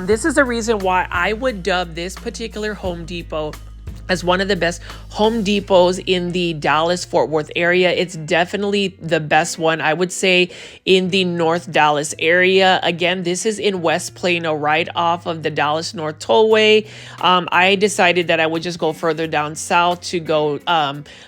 This is the reason why I would dub this particular Home Depot as one of the best Home Depots in the Dallas-Fort Worth area. It's definitely the best one, I would say, in the North Dallas area. Again, this is in West Plano, right off of the Dallas North Tollway. I decided that I would just go further down south to go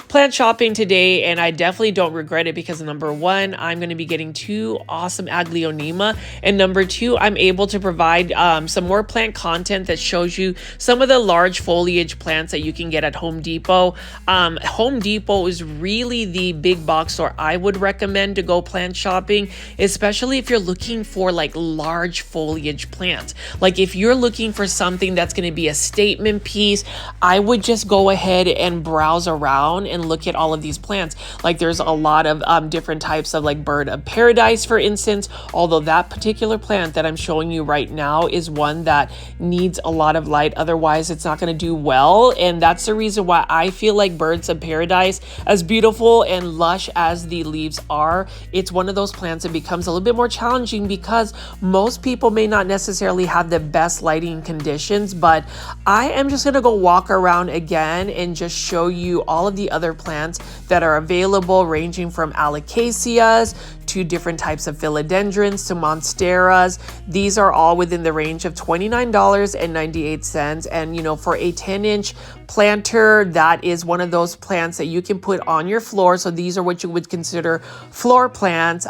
plant shopping today, and I definitely don't regret it because number one, I'm going to be getting 2 awesome aglaonema, and number 2, I'm able to provide some more plant content that shows you some of the large foliage plants that you can get at Home Depot. Home Depot is really the big box store I would recommend to go plant shopping, especially if you're looking for like large foliage plants. Like if you're looking for something that's going to be a statement piece, I would just go ahead and browse around and look at all of these plants. Like there's a lot of different types of like bird of paradise, for instance, although that particular plant that I'm showing you right now is one that needs a lot of light. Otherwise, it's not going to do well. And that's the reason why I feel like birds of paradise, as beautiful and lush as the leaves are, it's one of those plants that becomes a little bit more challenging because most people may not necessarily have the best lighting conditions. But I am just going to go walk around again and just show you all of the other plants that are available, ranging from alocasias to different types of philodendrons to monsteras. These are all within the range of $29.98. And you know, for a 10-inch planter, that is one of those plants that you can put on your floor. So these are what you would consider floor plants.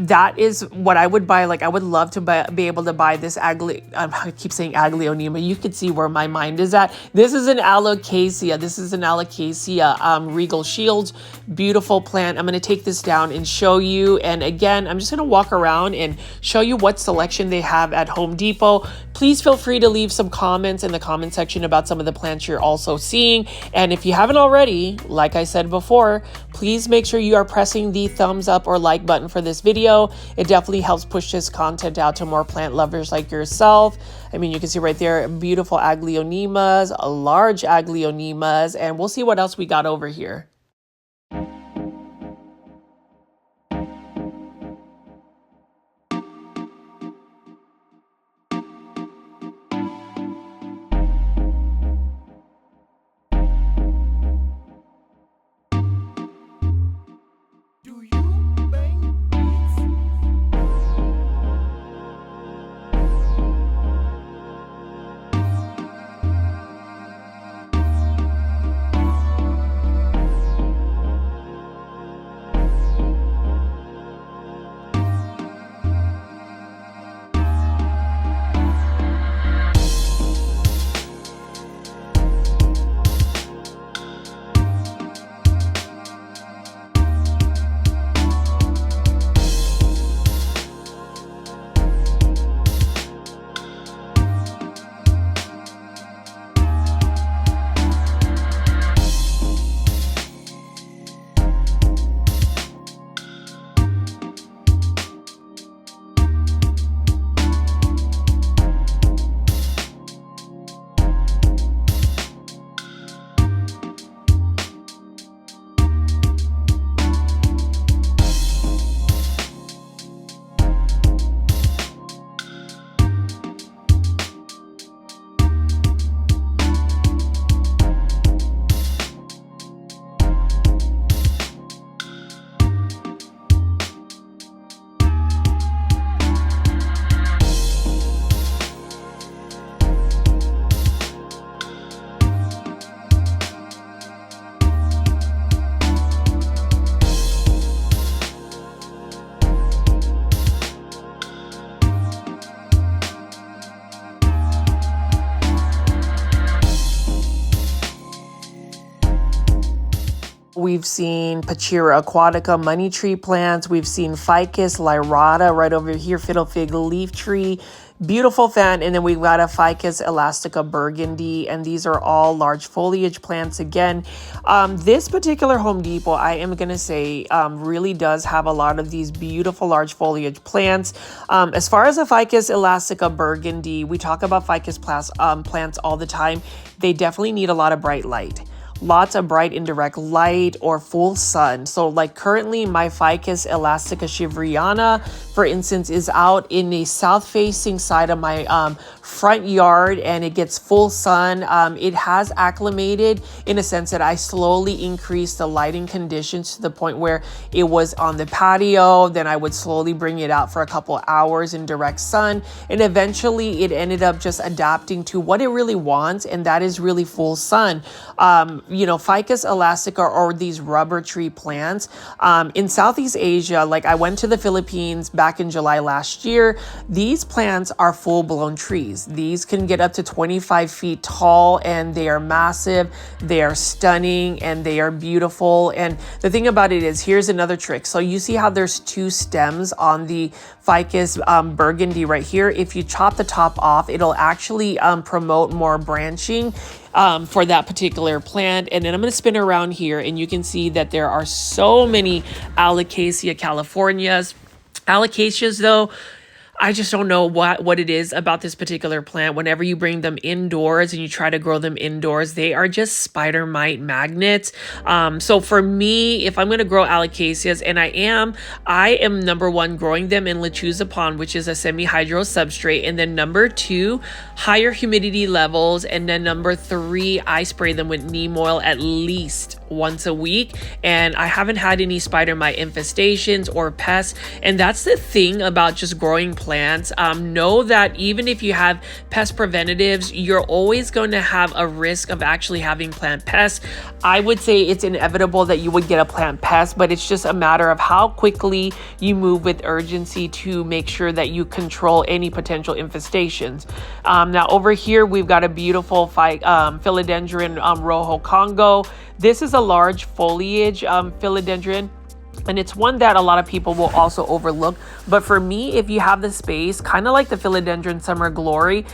That is what I would buy. Like I would love to be able to buy this I keep saying aglaonema. You can see where my mind is at. This is an alocasia. Regal Shields. Beautiful plant. I'm going to take this down and show you. And again, I'm just going to walk around and show you what selection they have at Home Depot. Please feel free to leave some comments in the comment section about some of the plants you're also seeing. And if you haven't already, like I said before, please make sure you are pressing the thumbs up or like button for this video. It definitely helps push this content out to more plant lovers like yourself. I mean, you can see right there, beautiful aglaonemas, large aglaonemas, and we'll see what else we got over here. We've seen Pachira aquatica money tree plants. We've seen Ficus lyrata right over here, fiddle fig leaf tree. Beautiful fan. And then we've got a Ficus elastica burgundy, and these are all large foliage plants again. This particular Home Depot, I am going to say, really does have a lot of these beautiful large foliage plants. As far as a Ficus elastica burgundy, we talk about Ficus plants all the time. They definitely need a lot of bright light. Lots of bright indirect light or full sun. So like currently my Ficus elastica shivriana, for instance, is out in the south facing side of my front yard, and it gets full sun. It has acclimated in a sense that I slowly increased the lighting conditions to the point where it was on the patio. Then I would slowly bring it out for a couple hours in direct sun. And eventually it ended up just adapting to what it really wants. And that is really full sun. Ficus elastica or these rubber tree plants. In Southeast Asia, like I went to the Philippines back in July last year, these plants are full-blown trees. These can get up to 25 feet tall, and they are massive, they are stunning, and they are beautiful. And the thing about it is, here's another trick. So you see how there's two stems on the Ficus burgundy right here. If you chop the top off, it'll actually promote more branching for that particular plant. And then I'm going to spin around here, and you can see that there are so many Alocasia californias. Alocasias, though, I just don't know what it is about this particular plant. Whenever you bring them indoors and you try to grow them indoors, they are just spider mite magnets. So for me, if I'm going to grow alocasias, and I am number one growing them in lechuza pond, which is a semi-hydro substrate. And then number two, higher humidity levels. And then number three, I spray them with neem oil at least once a week. And I haven't had any spider mite infestations or pests. And that's the thing about just growing plants. Know that even if you have pest preventatives, you're always going to have a risk of actually having plant pests. I would say it's inevitable that you would get a plant pest, but it's just a matter of how quickly you move with urgency to make sure that you control any potential infestations. Now over here, we've got a beautiful philodendron rojo Congo. This is a large foliage philodendron. And it's one that a lot of people will also overlook. But for me, if you have the space, kind of like the Philodendron Summer Glory,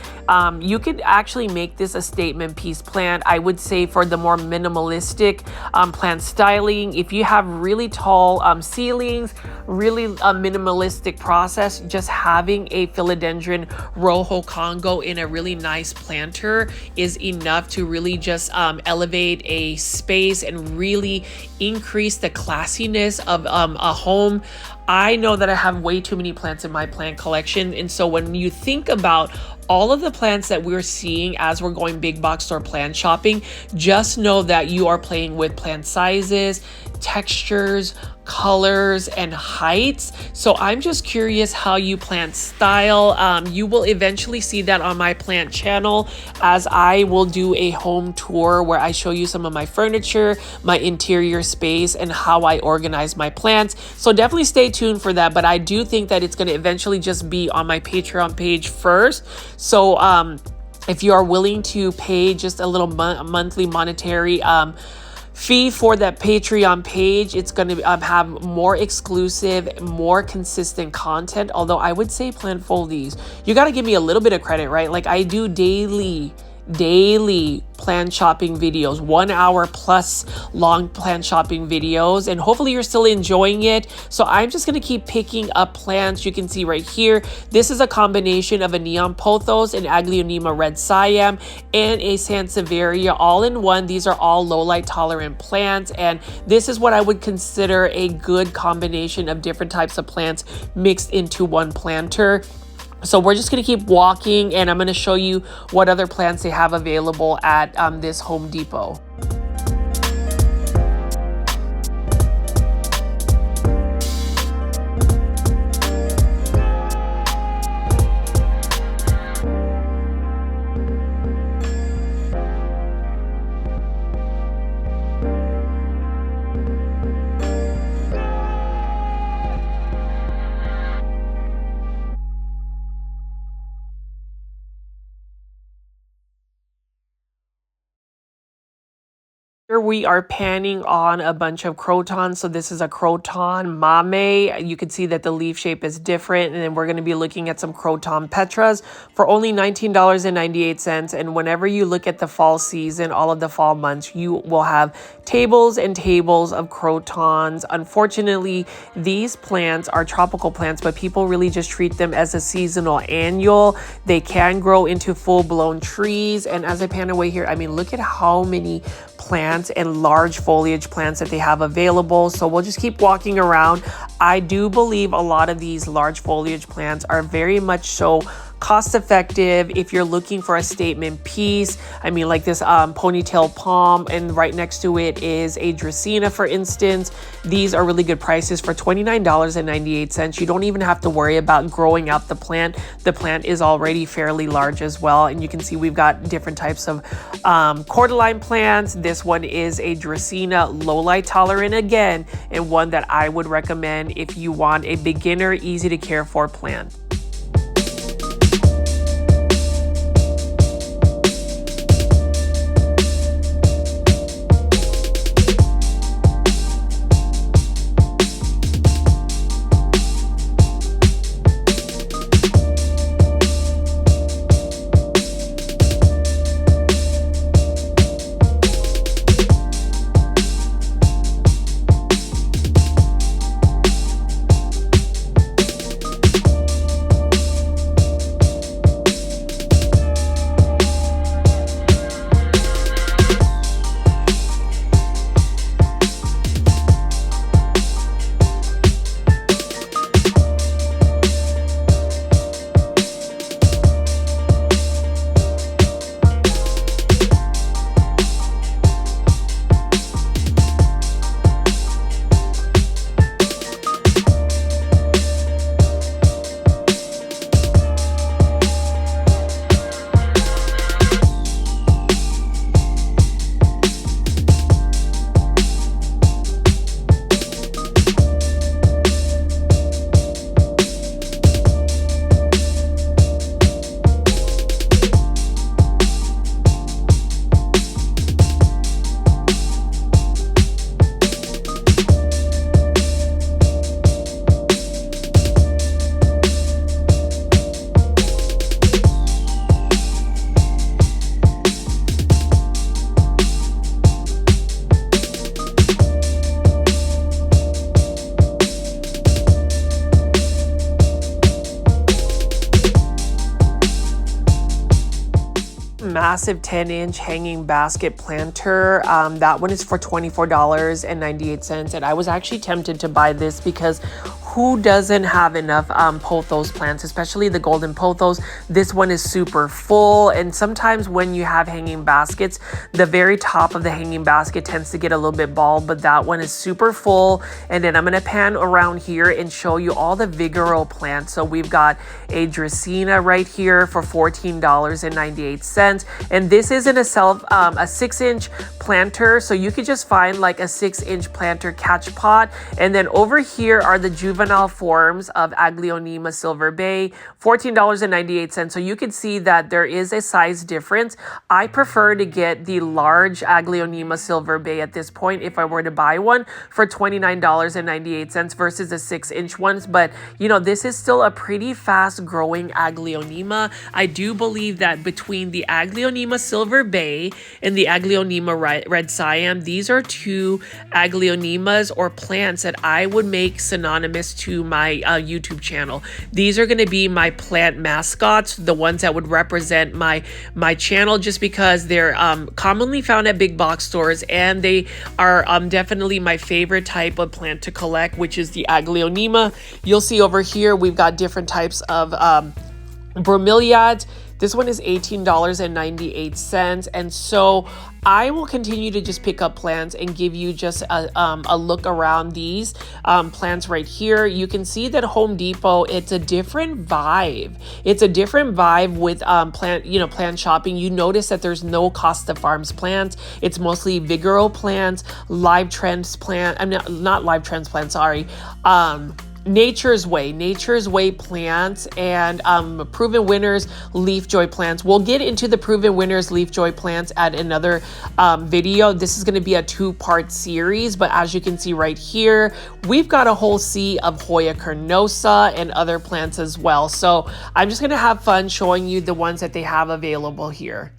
you could actually make this a statement piece plant. I would say for the more minimalistic plant styling, if you have really tall ceilings, really minimalistic process, just having a Philodendron Rojo Congo in a really nice planter is enough to really just elevate a space and really increase the classiness of a home. I know that I have way too many plants in my plant collection. And so when you think about all of the plants that we're seeing as we're going big box store plant shopping, just know that you are playing with plant sizes, textures, colors, and heights. So I'm just curious how you plant style. You will eventually see that on my plant channel, as I will do a home tour where I show you some of my furniture, my interior space, and how I organize my plants. So definitely stay tuned for that. But I do think that it's going to eventually just be on my Patreon page first. So if you are willing to pay just a little monthly monetary fee for that Patreon page, it's going to have more exclusive, more consistent content. Although I would say plant foldies, you got to give me a little bit of credit, right? Like I do daily plant shopping videos, 1 hour plus long plant shopping videos, and hopefully you're still enjoying it. So I'm just going to keep picking up plants. You can see right here, this is a combination of a neon pothos, an aglaonema red siam, and a sansevieria all in one. These are all low light tolerant plants, and this is what I would consider a good combination of different types of plants mixed into one planter. So we're just going to keep walking, and I'm going to show you what other plants they have available at this Home Depot. Here we are panning on a bunch of crotons. So this is a croton mame. You can see that the leaf shape is different. And then we're going to be looking at some croton petras for only $19.98. And whenever you look at the fall season, all of the fall months, you will have tables and tables of crotons. Unfortunately, these plants are tropical plants, but people really just treat them as a seasonal annual. They can grow into full-blown trees. And as I pan away here, I mean, look at how many plants and large foliage plants that they have available. So we'll just keep walking around. I do believe a lot of these large foliage plants are very much so cost effective if you're looking for a statement piece. I mean, like this ponytail palm, and right next to it is a Dracaena, for instance. These are really good prices for $29.98. You don't even have to worry about growing out the plant. The plant is already fairly large as well. And you can see we've got different types of cordyline plants. This one is a Dracaena low light tolerant again, and one that I would recommend if you want a beginner, easy to care for plant. Massive 10-inch hanging basket planter. That one is for $24.98. And I was actually tempted to buy this because who doesn't have enough pothos plants, especially the golden pothos? This one is super full. And sometimes when you have hanging baskets, the very top of the hanging basket tends to get a little bit bald, but that one is super full. And then I'm going to pan around here and show you all the Vigoro plants. So we've got a Dracaena right here for $14.98. And this isn't a 6-inch planter. So you could just find like a 6-inch planter catch pot. And then over here are the juvenile forms of Aglaonemas Silver Bay, $14.98. So you can see that there is a size difference. I prefer to get the large Aglaonemas Silver Bay at this point if I were to buy one for $29.98 versus the 6-inch ones. But you know, this is still a pretty fast growing Aglaonema. I do believe that between the Aglaonema Silver Bay and the Aglaonema Red Siam, these are two Aglaonemas or plants that I would make synonymous to my YouTube channel. These are going to be my plant mascots, the ones that would represent my channel, just because they're commonly found at big box stores, and they are definitely my favorite type of plant to collect, which is the Aglaonema. You'll see over here we've got different types of bromeliads. This one is $18.98. And so I will continue to just pick up plants and give you just a look around these plants right here. You can see that Home Depot, it's a different vibe. It's a different vibe with plant shopping. You notice that there's no Costa Farms plants. It's mostly Vigoro plants, live transplant. I'm not live transplant, sorry. Nature's Way plants, and proven winners Leafjoy plants. We'll get into the proven winners Leafjoy plants at another video. This is going to be a 2-part series, but as you can see right here, we've got a whole sea of Hoya carnosa and other plants as well. So I'm just going to have fun showing you the ones that they have available here.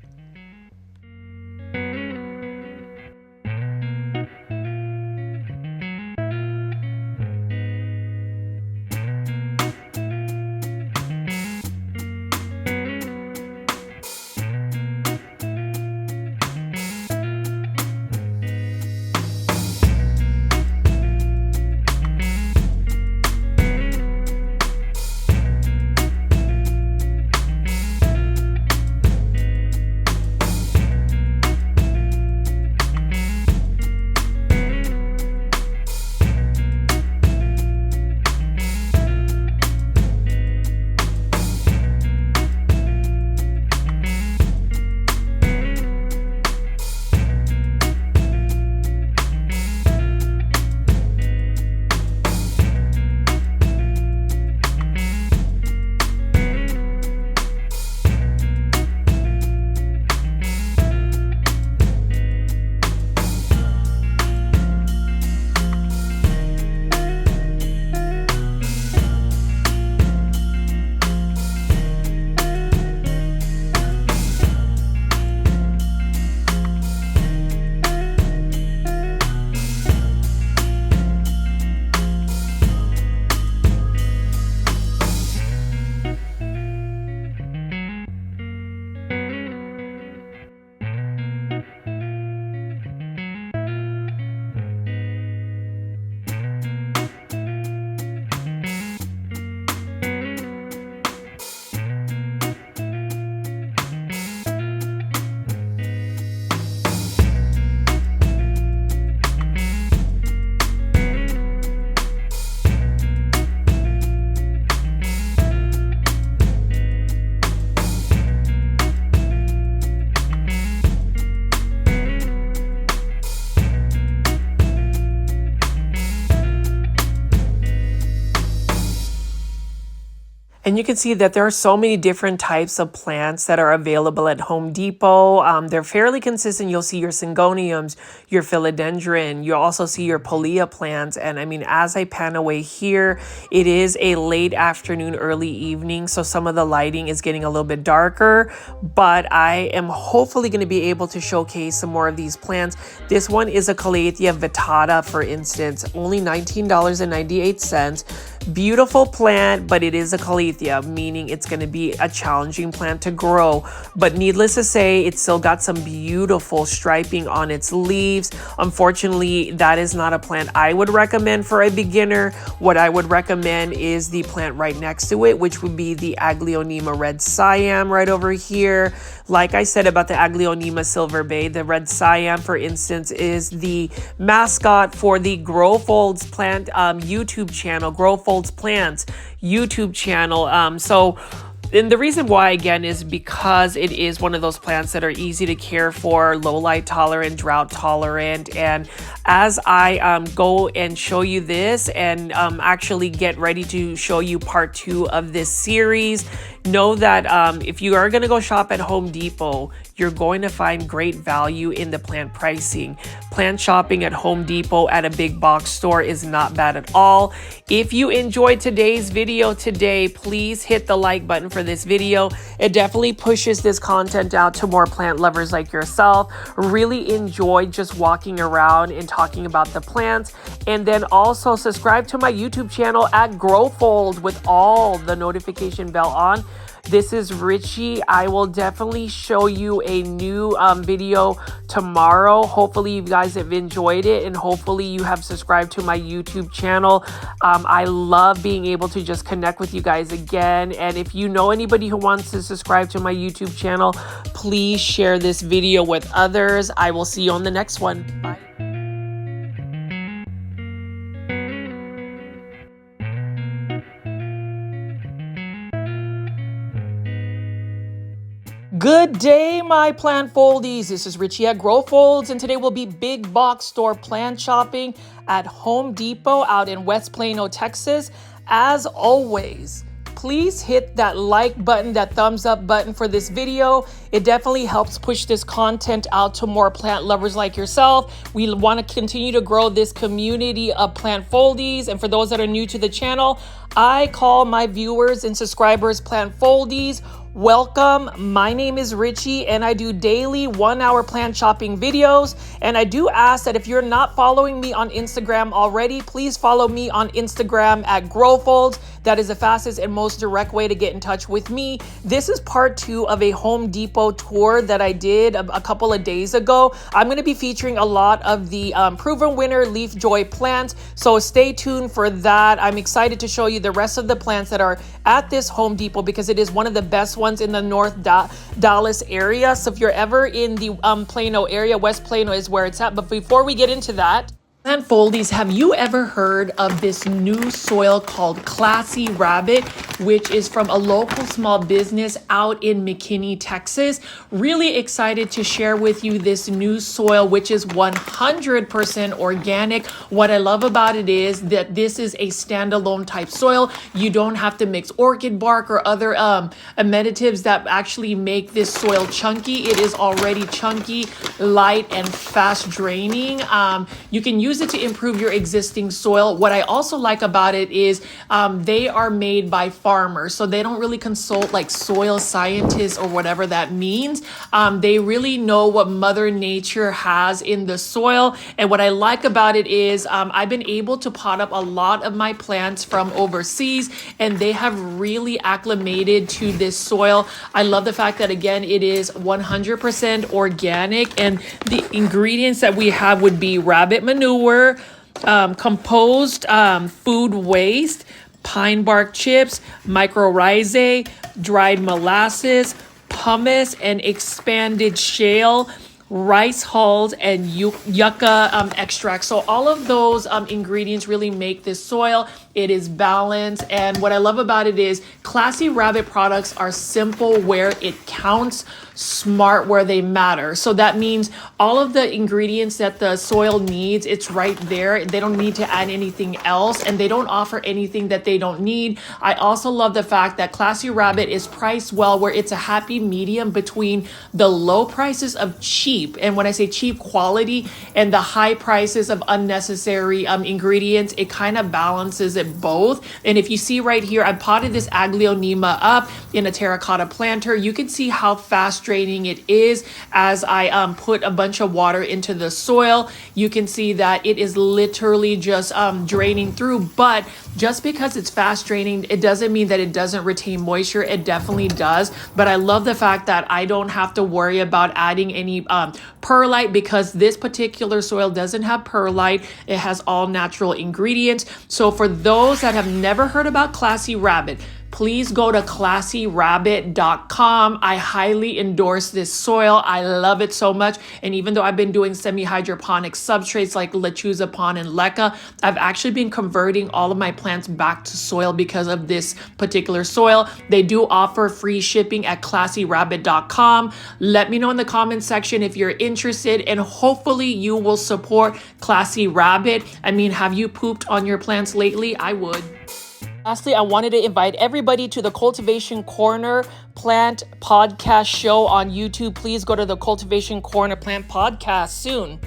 And you can see that there are so many different types of plants that are available at Home Depot. They're fairly consistent. You'll see your syngoniums, your philodendron. You'll also see your polea plants. And I mean, as I pan away here, it is a late afternoon, early evening. So some of the lighting is getting a little bit darker, but I am hopefully going to be able to showcase some more of these plants. This one is a Calathea vittata, for instance, only $19.98. Beautiful plant, but it is a Calathea, meaning it's going to be a challenging plant to grow. But needless to say, it's still got some beautiful striping on its leaves. Unfortunately, that is not a plant I would recommend for a beginner. What I would recommend is the plant right next to it, which would be the aglaonema red siam right over here. Like I said about the aglaonema silver bay, the red siam, for instance, is the mascot for the Growfolds plant YouTube channel, Growfolds Plants YouTube channel. And the reason why, again, is because it is one of those plants that are easy to care for, low light tolerant, drought tolerant. And as I go and show you this and actually get ready to show you part 2 of this series, know that if you are going to go shop at Home Depot, you're going to find great value in the plant pricing. Plant shopping at Home Depot at a big box store is not bad at all. If you enjoyed today's video today, please hit the like button for this video. It definitely pushes this content out to more plant lovers like yourself. Really enjoyed just walking around and talking about the plants. And then also subscribe to my YouTube channel at Growfold with all the notification bell on. This is Richie. I will definitely show you a new video tomorrow. Hopefully you guys have enjoyed it and hopefully you have subscribed to my YouTube channel. I love being able to just connect with you guys again. And if you know anybody who wants to subscribe to my YouTube channel, please share this video with others. I will see you on the next one. Bye. Good day, my plant foldies. This is Richie at Growfolds, and today we'll be big box store plant shopping at Home Depot out in West Plano, Texas, As always, please hit that like button, that thumbs up button for this video. It definitely helps push this content out to more plant lovers like yourself. We want to continue to grow this community of plant foldies. And for those that are new to the channel, I call my viewers and subscribers plant foldies. Welcome. My name is Richie and I do daily 1-hour plant shopping videos. And I do ask that if you're not following me on Instagram already, please follow me on Instagram at GrowFolds. That is the fastest and most direct way to get in touch with me. This is part 2 of a Home Depot tour that I did a couple of days ago. I'm going to be featuring a lot of the proven winner Leafjoy plants. So stay tuned for that. I'm excited to show you the rest of the plants that are at this Home Depot because it is one of the best ones in the North Dallas area. So if you're ever in the Plano area, West Plano is where it's at. But before we get into that, plant foldies, have you ever heard of this new soil called Classy Rabbit, which is from a local small business out in McKinney, Texas? Really excited to share with you this new soil, which is 100% organic. What I love about it is that this is a standalone type soil. You don't have to mix orchid bark or other amenities that actually make this soil chunky. It is already chunky, light, and fast draining. You can use it to improve your existing soil. What I also like about it is they are made by farmers, so they don't really consult like soil scientists or whatever that means. They really know what Mother Nature has in the soil. And what I like about it is I've been able to pot up a lot of my plants from overseas, and they have really acclimated to this soil. I love the fact that, again, it is 100% organic, and the ingredients that we have would be rabbit manure, composed food waste, pine bark chips, mycorrhizae, dried molasses, pumice, and expanded shale, rice hulls, and yucca extract. So all of those ingredients really make this soil. It is balanced. And what I love about it is Classy Rabbit products are simple where it counts, smart where they matter. So that means all of the ingredients that the soil needs, it's right there. They don't need to add anything else, and they don't offer anything that they don't need. I also love the fact that Classy Rabbit is priced well, where it's a happy medium between the low prices of cheap, and when I say cheap, quality, and the high prices of unnecessary ingredients. It kind of balances it both. And if you see right here, I potted this aglaonema up in a terracotta planter. You can see how fast draining it is as I put a bunch of water into the soil. You can see that it is literally just draining through. But just because it's fast draining, it doesn't mean that it doesn't retain moisture. It definitely does. But I love the fact that I don't have to worry about adding any perlite, because this particular soil doesn't have perlite. It has all natural ingredients. So for those that have never heard about Classy Rabbit, please go to classyrabbit.com. I highly endorse this soil. I love it so much. And even though I've been doing semi-hydroponic substrates like lechuzapon and leca, I've actually been converting all of my plants back to soil because of this particular soil. They do offer free shipping at classyrabbit.com. Let me know in the comment section if you're interested, and hopefully you will support Classy Rabbit. I mean, have you pooped on your plants lately? I would. Lastly, I wanted to invite everybody to the Cultivation Corner Plant Podcast show on YouTube. Please go to the Cultivation Corner Plant Podcast soon.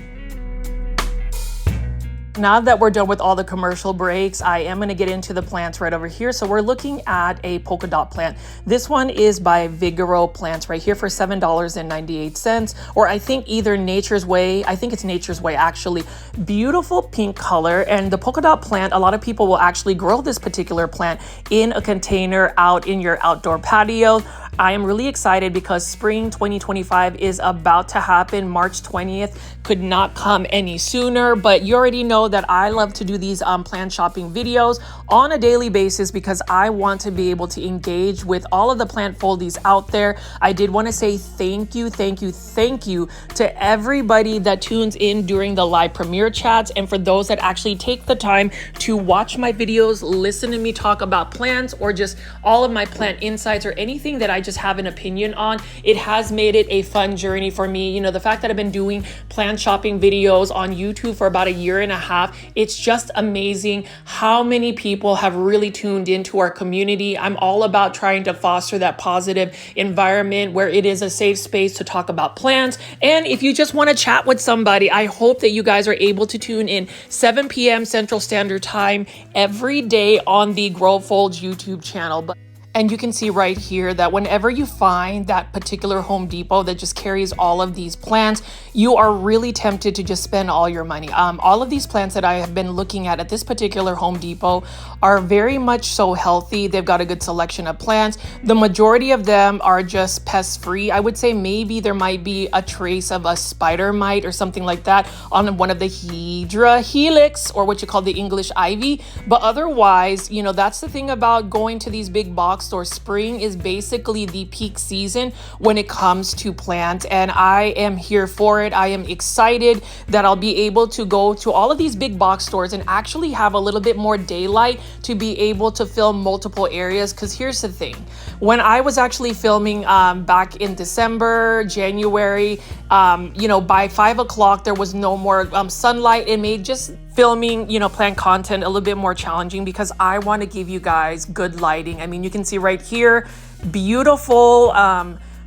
Now that we're done with all the commercial breaks, I am going to get into the plants right over here. So we're looking at a polka dot plant. This one is by Vigoro Plants right here for $7.98, or I think either Nature's Way. I think it's Nature's Way, actually. Beautiful pink color. And the polka dot plant, a lot of people will actually grow this particular plant in a container out in your outdoor patio. I am really excited because spring 2025 is about to happen. March 20th could not come any sooner, but you already know that I love to do these plant shopping videos on a daily basis because I want to be able to engage with all of the plant foldies out there. I did want to say thank you to everybody that tunes in during the live premiere chats, and for those that actually take the time to watch my videos, listen to me talk about plants, or just all of my plant insights or anything that I I just have an opinion on. It has made it a fun journey for me. You know, the fact that I've been doing plant shopping videos on YouTube for about a year and a half, it's just amazing how many people have really tuned into our community. I'm all about trying to foster that positive environment where it is a safe space to talk about plants. And if you just want to chat with somebody, I hope that you guys are able to tune in 7 p.m. Central Standard Time every day on the GrowFolds YouTube channel. And you can see right here that whenever you find that particular Home Depot that just carries all of these plants, you are really tempted to just spend all your money. All of these plants that I have been looking at this particular Home Depot are very much so healthy. They've got a good selection of plants. The majority of them are just pest free. I would say maybe there might be a trace of a spider mite or something like that on one of the Hydra helix, or what you call the English ivy. But otherwise, you know, that's the thing about going to these big box stores. Spring is basically the peak season when it comes to plants, and I am here for it. I am excited that I'll be able to go to all of these big box stores and actually have a little bit more daylight to be able to film multiple areas. Because here's the thing, when I was actually filming back in December, January, you know, by 5 o'clock there was no more sunlight. It made just filming, you know, plant content a little bit more challenging because I want to give you guys good lighting. I mean, you can see right here, beautiful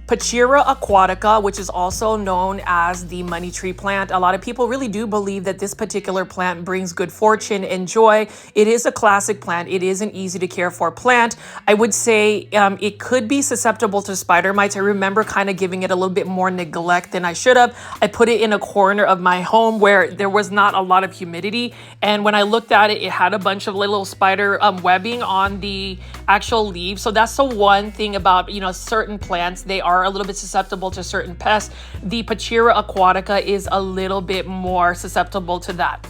Pachira aquatica, which is also known as the money tree plant. A lot of people really do believe that this particular plant brings good fortune and joy. It is a classic plant. It is an easy to care for plant. I would say it could be susceptible to spider mites. I remember kind of giving it a little bit more neglect than I should have. I put it in a corner of my home where there was not a lot of humidity. And when I looked at it, it had a bunch of little spider webbing on the actual leaves. So that's the one thing about, you know, certain plants. They are a little bit susceptible to certain pests. The Pachira aquatica is a little bit more susceptible to that.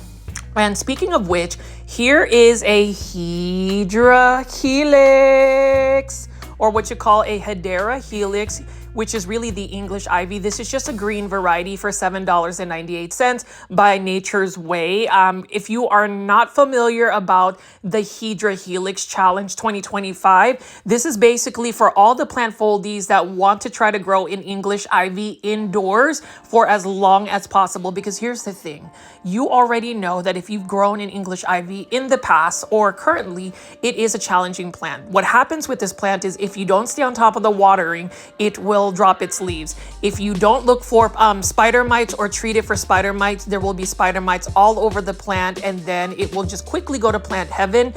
And speaking of which, here is a Hydra helix, or what you call a Hedera helix, which is really the English ivy. This is just a green variety for $7.98 by Nature's Way. If you are not familiar about the Hydra Helix Challenge 2025, this is basically for all the plant foldies that want to try to grow in English ivy indoors for as long as possible. Because here's the thing, you already know that if you've grown in English ivy in the past or currently, it is a challenging plant. What happens with this plant is if you don't stay on top of the watering, it will drop its leaves. If you don't look for spider mites or treat it for spider mites, there will be spider mites all over the plant, and then it will just quickly go to plant heaven.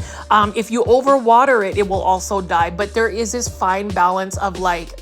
If you overwater it, it will also die. But there is this fine balance of, like,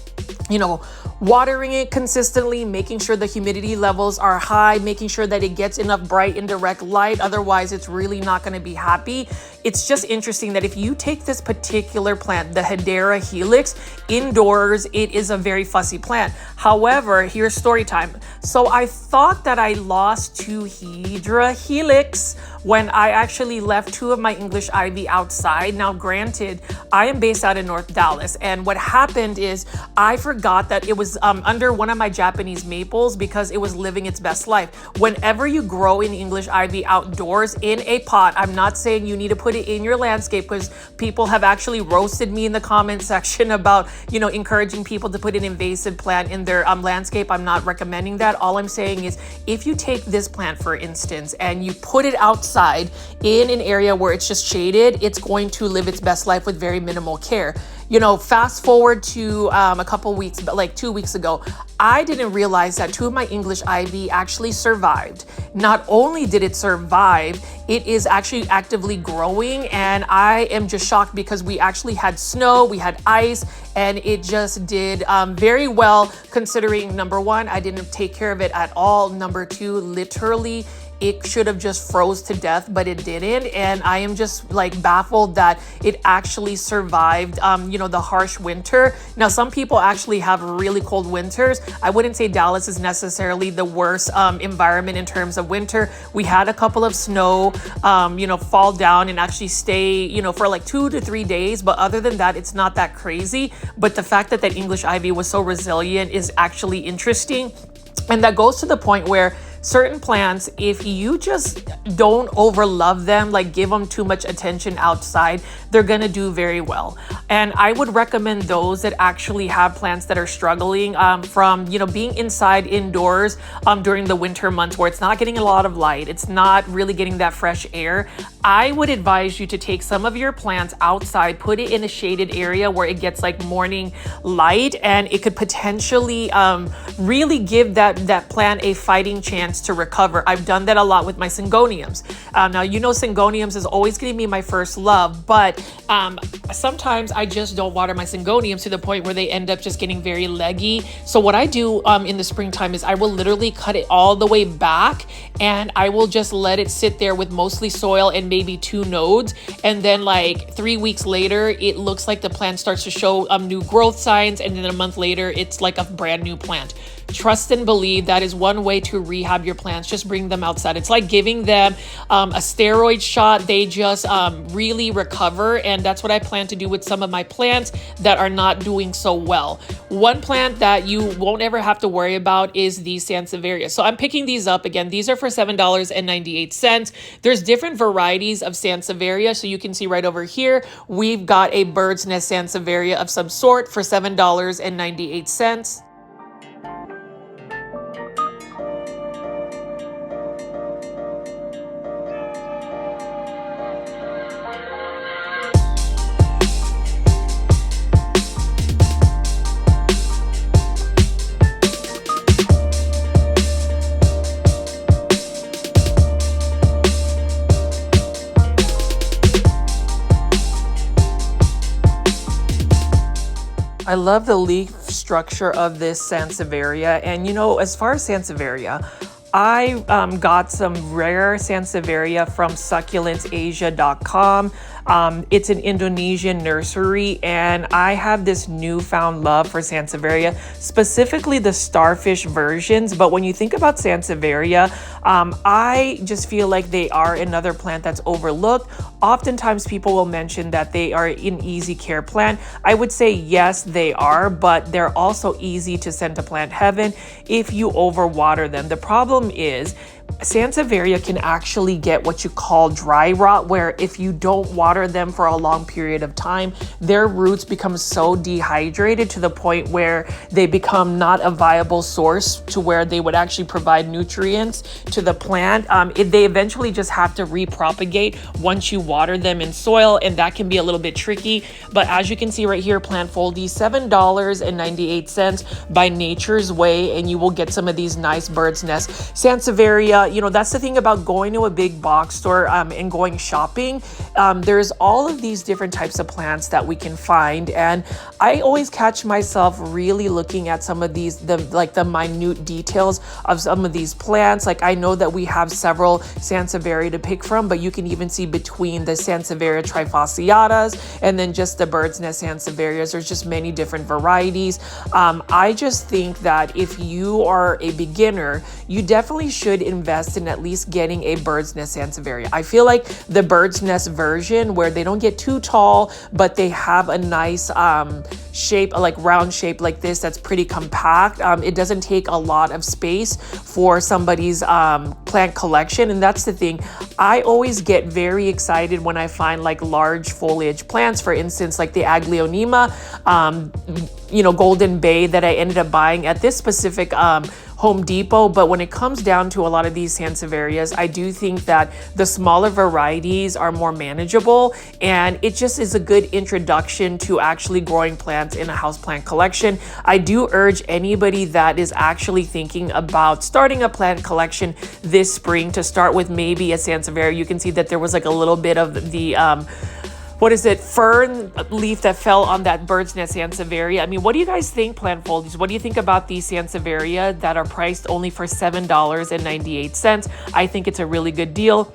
you know, watering it consistently, making sure the humidity levels are high, making sure that it gets enough bright and direct light. Otherwise, it's really not going to be happy. It's just interesting that if you take this particular plant, the Hedera helix, indoors, it is a very fussy plant. However, here's story time. So I thought that I lost 2 Hydra helix when I actually left 2 of my English ivy outside. Now, granted, I am based out in North Dallas, and what happened is I forgot that it was under one of my Japanese maples because it was living its best life. Whenever you grow in English ivy outdoors in a pot, I'm not saying you need to put it in your landscape, because people have actually roasted me in the comment section about, you know, encouraging people to put an invasive plant in their landscape. I'm not recommending that. All I'm saying is if you take this plant, for instance, and you put it outside in an area where it's just shaded, it's going to live its best life with very minimal care. You know, fast forward to a couple weeks, but like 2 weeks ago, I didn't realize that 2 of my English ivy actually survived. Not only did it survive, it is actually actively growing, and I am just shocked because we actually had snow, we had ice, and it just did very well considering, number 1, I didn't take care of it at all. Number 2, literally, it should have just froze to death, but it didn't. And I am just like baffled that it actually survived, you know, the harsh winter. Now, some people actually have really cold winters. I wouldn't say Dallas is necessarily the worst environment in terms of winter. We had a couple of snow, you know, fall down and actually stay, you know, for like 2 to 3 days. But other than that, it's not that crazy. But the fact that that English ivy was so resilient is actually interesting. And that goes to the point where certain plants, if you just don't overlove them, like give them too much attention outside, they're gonna do very well. And I would recommend those that actually have plants that are struggling from, you know, being inside indoors during the winter months where it's not getting a lot of light, it's not really getting that fresh air. I would advise you to take some of your plants outside, put it in a shaded area where it gets like morning light, and it could potentially really give that plant a fighting chance to recover. I've done that a lot with my syngoniums. Now, you know, syngoniums is always going to be my first love, but sometimes I just don't water my syngoniums to the point where they end up just getting very leggy. So what I do in the springtime is I will literally cut it all the way back, and I will just let it sit there with mostly soil and maybe 2 nodes. And then like 3 weeks later, it looks like the plant starts to show new growth signs. And then a month later, it's like a brand new plant. Trust and believe that is one way to rehab your plants. Just bring them outside. It's like giving them a steroid shot. They just really recover. And that's what I plan to do with some of my plants that are not doing so well. One plant that you won't ever have to worry about is the Sansevieria. So I'm picking these up again. These are for $7.98. There's different varieties of Sansevieria. So you can see right over here, we've got a bird's nest Sansevieria of some sort for $7.98. I love the leaf structure of this Sansevieria. And you know, as far as Sansevieria, I got some rare Sansevieria from succulentsasia.com. It's an Indonesian nursery, and I have this newfound love for Sansevieria, specifically the starfish versions. But when you think about Sansevieria, I just feel like they are another plant that's overlooked. Oftentimes people will mention that they are an easy care plant. I would say yes, they are, but they're also easy to send to plant heaven if you overwater them. The problem is Sansevieria can actually get what you call dry rot, where if you don't water them for a long period of time, their roots become so dehydrated to the point where they become not a viable source to where they would actually provide nutrients to the plant. They eventually just have to repropagate once you water them in soil, and that can be a little bit tricky. But as you can see right here, Plant Foldy, $7.98 by Nature's Way, and you will get some of these nice bird's nest Sansevieria. You know, that's the thing about going to a big box store and going shopping. There's all of these different types of plants that we can find, and I always catch myself really looking at some of these, the minute details of some of these plants. Like, I know that we have several Sansevieria to pick from, but you can even see between the Sansevieria trifasciatas and then just the bird's nest Sansevierias, there's just many different varieties. I just think that if you are a beginner, you definitely should invest in at least getting a bird's nest Sansevieria. I feel like the bird's nest version, where they don't get too tall, but they have a nice shape, like round shape like this, that's pretty compact. It doesn't take a lot of space for somebody's plant collection. And that's the thing. I always get very excited when I find like large foliage plants, for instance, like the aglaonema, Golden Bay, that I ended up buying at this specific Home Depot. But when it comes down to a lot of these Sansevierias, I do think that the smaller varieties are more manageable, and it just is a good introduction to actually growing plants in a houseplant collection. I do urge anybody that is actually thinking about starting a plant collection this spring to start with maybe a Sansevieria. You can see that there was like a little bit of the fern leaf that fell on that bird's nest Sansevieria. I mean, what do you guys think, Plant Foldies? What do you think about these Sansevieria that are priced only for $7.98? I think it's a really good deal.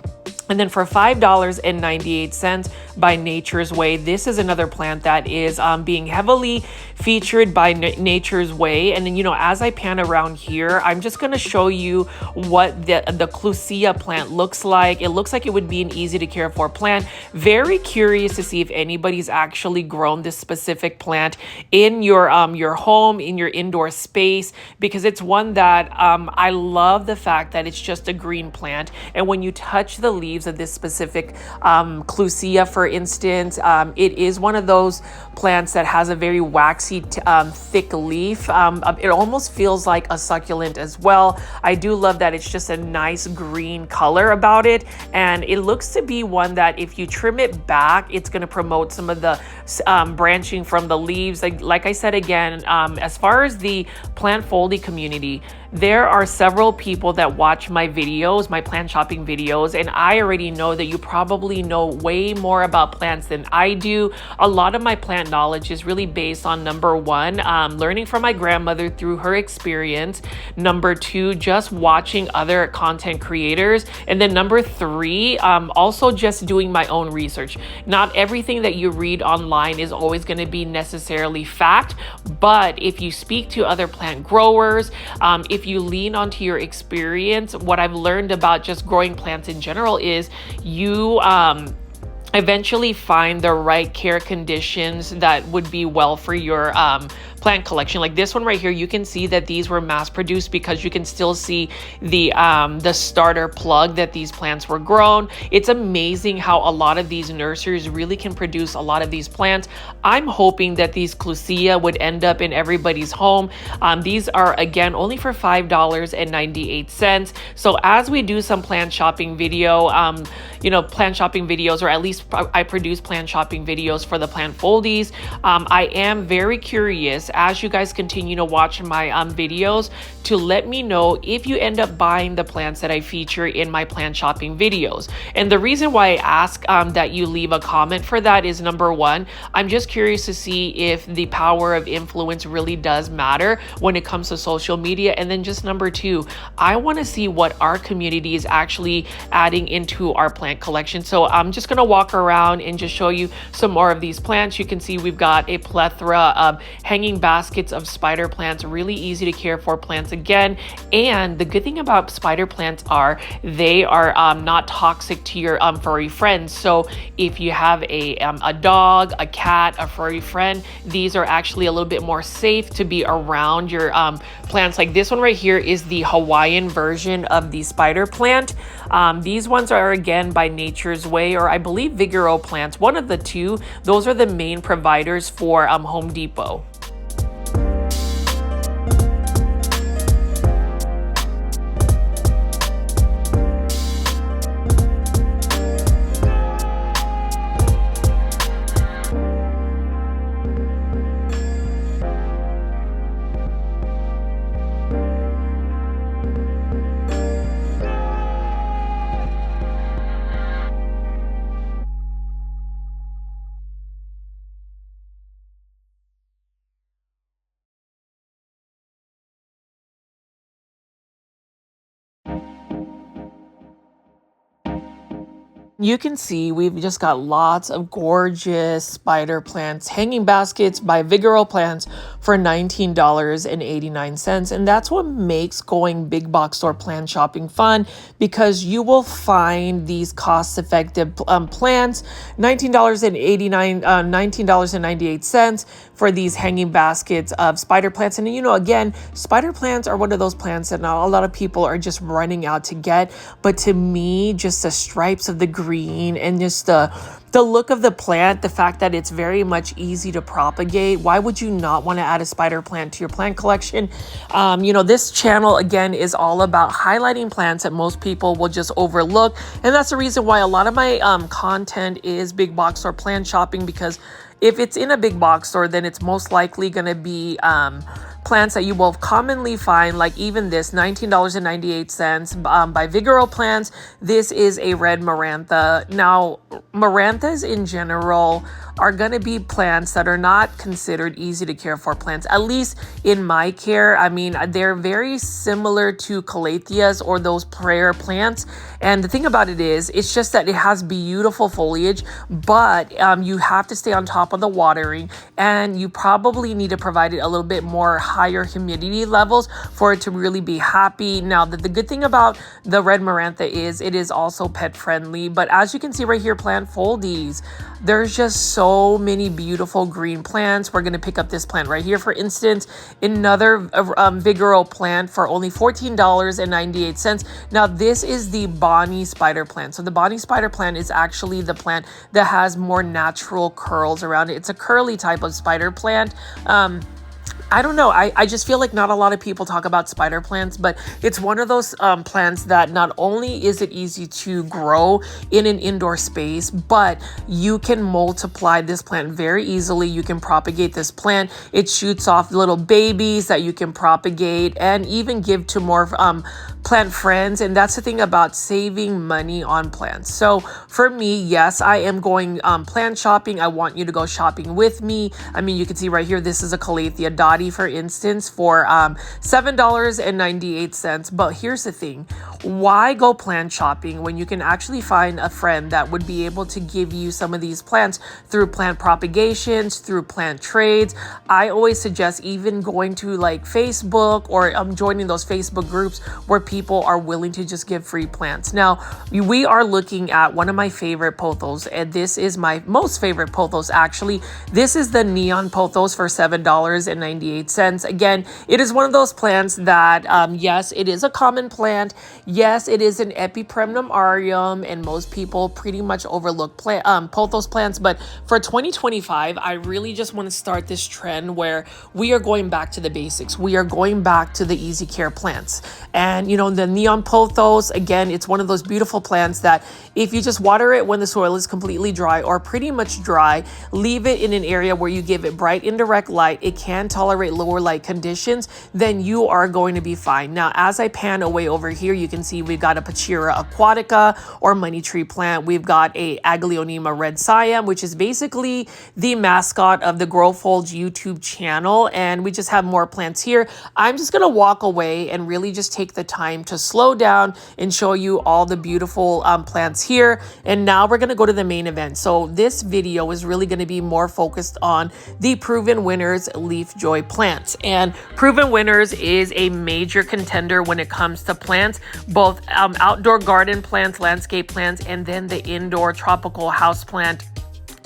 And then for $5.98 by Nature's Way, this is another plant that is being heavily featured by Nature's Way. And then, you know, as I pan around here, I'm just going to show you what the clusia plant looks like. It looks like it would be an easy to care for plant. Very curious to see if anybody's actually grown this specific plant in your home, in your indoor space, because it's one that I love the fact that it's just a green plant. And when you touch the leaves of this specific clusia, for instance, it is one of those plants that has a very waxy thick leaf. It almost feels like a succulent as well. I do love that it's just a nice green color about it, and it looks to be one that if you trim it back, it's going to promote some of the branching from the leaves. Like I said again, as far as the plant foldy community, there are several people that watch my videos, my plant shopping videos, and I already know that you probably know way more about plants than I do. A lot of my plant knowledge is really based on number one, learning from my grandmother through her experience, number two, just watching other content creators, and then number three, also just doing my own research. Not everything that you read online is always going to be necessarily fact, but if you speak to other plant growers, if you lean onto your experience, what I've learned about just growing plants in general is you eventually find the right care conditions that would be well for your plant collection. Like this one right here, you can see that these were mass produced because you can still see the starter plug that these plants were grown. It's amazing how a lot of these nurseries really can produce a lot of these plants. I'm hoping that these clusia would end up in everybody's home. These are again only for $5.98. So as we do some plant shopping video, plant shopping videos, or at least I produce plant shopping videos for the plant foldies. I am very curious as you guys continue to watch my videos to let me know if you end up buying the plants that I feature in my plant shopping videos. And the reason why I ask that you leave a comment for that is number one, I'm just curious to see if the power of influence really does matter when it comes to social media. And then just number two, I want to see what our community is actually adding into our plant collection. So I'm just going to walk around and just show you some more of these plants. You can see we've got a plethora of hanging baskets of spider plants, really easy to care for plants again. And the good thing about spider plants are they are not toxic to your furry friends. So if you have a dog, a cat, a furry friend, these are actually a little bit more safe to be around your plants. Like this one right here is the Hawaiian version of the spider plant. These ones are again by Nature's Way, or I believe Vigoro Plants, one of the two. Those are the main providers for Home Depot. You can see we've just got lots of gorgeous spider plants, hanging baskets by Vigoro Plants for $19.89. And that's what makes going big box store plant shopping fun, because you will find these cost-effective plants, $19.98 for these hanging baskets of spider plants. And again, spider plants are one of those plants that not a lot of people are just running out to get. But to me, just the stripes of the green and just the look of the plant, the fact that it's very much easy to propagate. Why would you not want to add a spider plant to your plant collection? This channel again is all about highlighting plants that most people will just overlook. And that's the reason why a lot of my content is big box store plant shopping, because if it's in a big box store, then it's most likely going to be plants that you will commonly find, like even this $19.98 by Vigoro Plants. This is a red marantha. Now, maranthas in general are going to be plants that are not considered easy to care for plants, at least in my care. I mean, they're very similar to calatheas or those prayer plants. And the thing about it is, it's just that it has beautiful foliage, but you have to stay on top of the watering, and you probably need to provide it a little bit more higher humidity levels for it to really be happy. Now, the good thing about the red marantha is it is also pet friendly, but as you can see right here, plant foldies, there's just so many beautiful green plants. We're going to pick up this plant right here, for instance, another Vigoro plant for only $14.98. Now, this is the Bonnie spider plant. So the Bonnie spider plant is actually the plant that has more natural curls around it. It's a curly type of spider plant. I don't know. I just feel like not a lot of people talk about spider plants, but it's one of those plants that not only is it easy to grow in an indoor space, but you can multiply this plant very easily. You can propagate this plant. It shoots off little babies that you can propagate and even give to more plant friends. And that's the thing about saving money on plants. So for me, yes, I am going plant shopping. I want you to go shopping with me. I mean, you can see right here, this is a Calathea dotty, for instance, for $7.98. But here's the thing. Why go plant shopping when you can actually find a friend that would be able to give you some of these plants through plant propagations, through plant trades? I always suggest even going to like Facebook or joining those Facebook groups where people are willing to just give free plants. Now, we are looking at one of my favorite pothos, and this is my most favorite pothos actually. This is the neon pothos for $7.98. Again, it is one of those plants that, yes, it is a common plant. Yes, it is an Epipremnum aureum, and most people pretty much overlook pothos plants. But for 2025, I really just want to start this trend where we are going back to the basics. We are going back to the easy care plants. And, you know, the neon pothos, again, it's one of those beautiful plants that if you just water it when the soil is completely dry or pretty much dry, leave it in an area where you give it bright indirect light, it can tolerate lower light conditions, then you are going to be fine. Now, as I pan away over here, you can see we've got a Pachira aquatica or money tree plant. We've got a aglaonema red siam, which is basically the mascot of the Growfolds YouTube channel. And we just have more plants here. I'm just going to walk away and really just take the time to slow down and show you all the beautiful plants here. And now we're going to go to the main event. So this video is really going to be more focused on the Proven Winners Leafjoy plants. And Proven Winners is a major contender when it comes to plants, both outdoor garden plants, landscape plants, and then the indoor tropical houseplant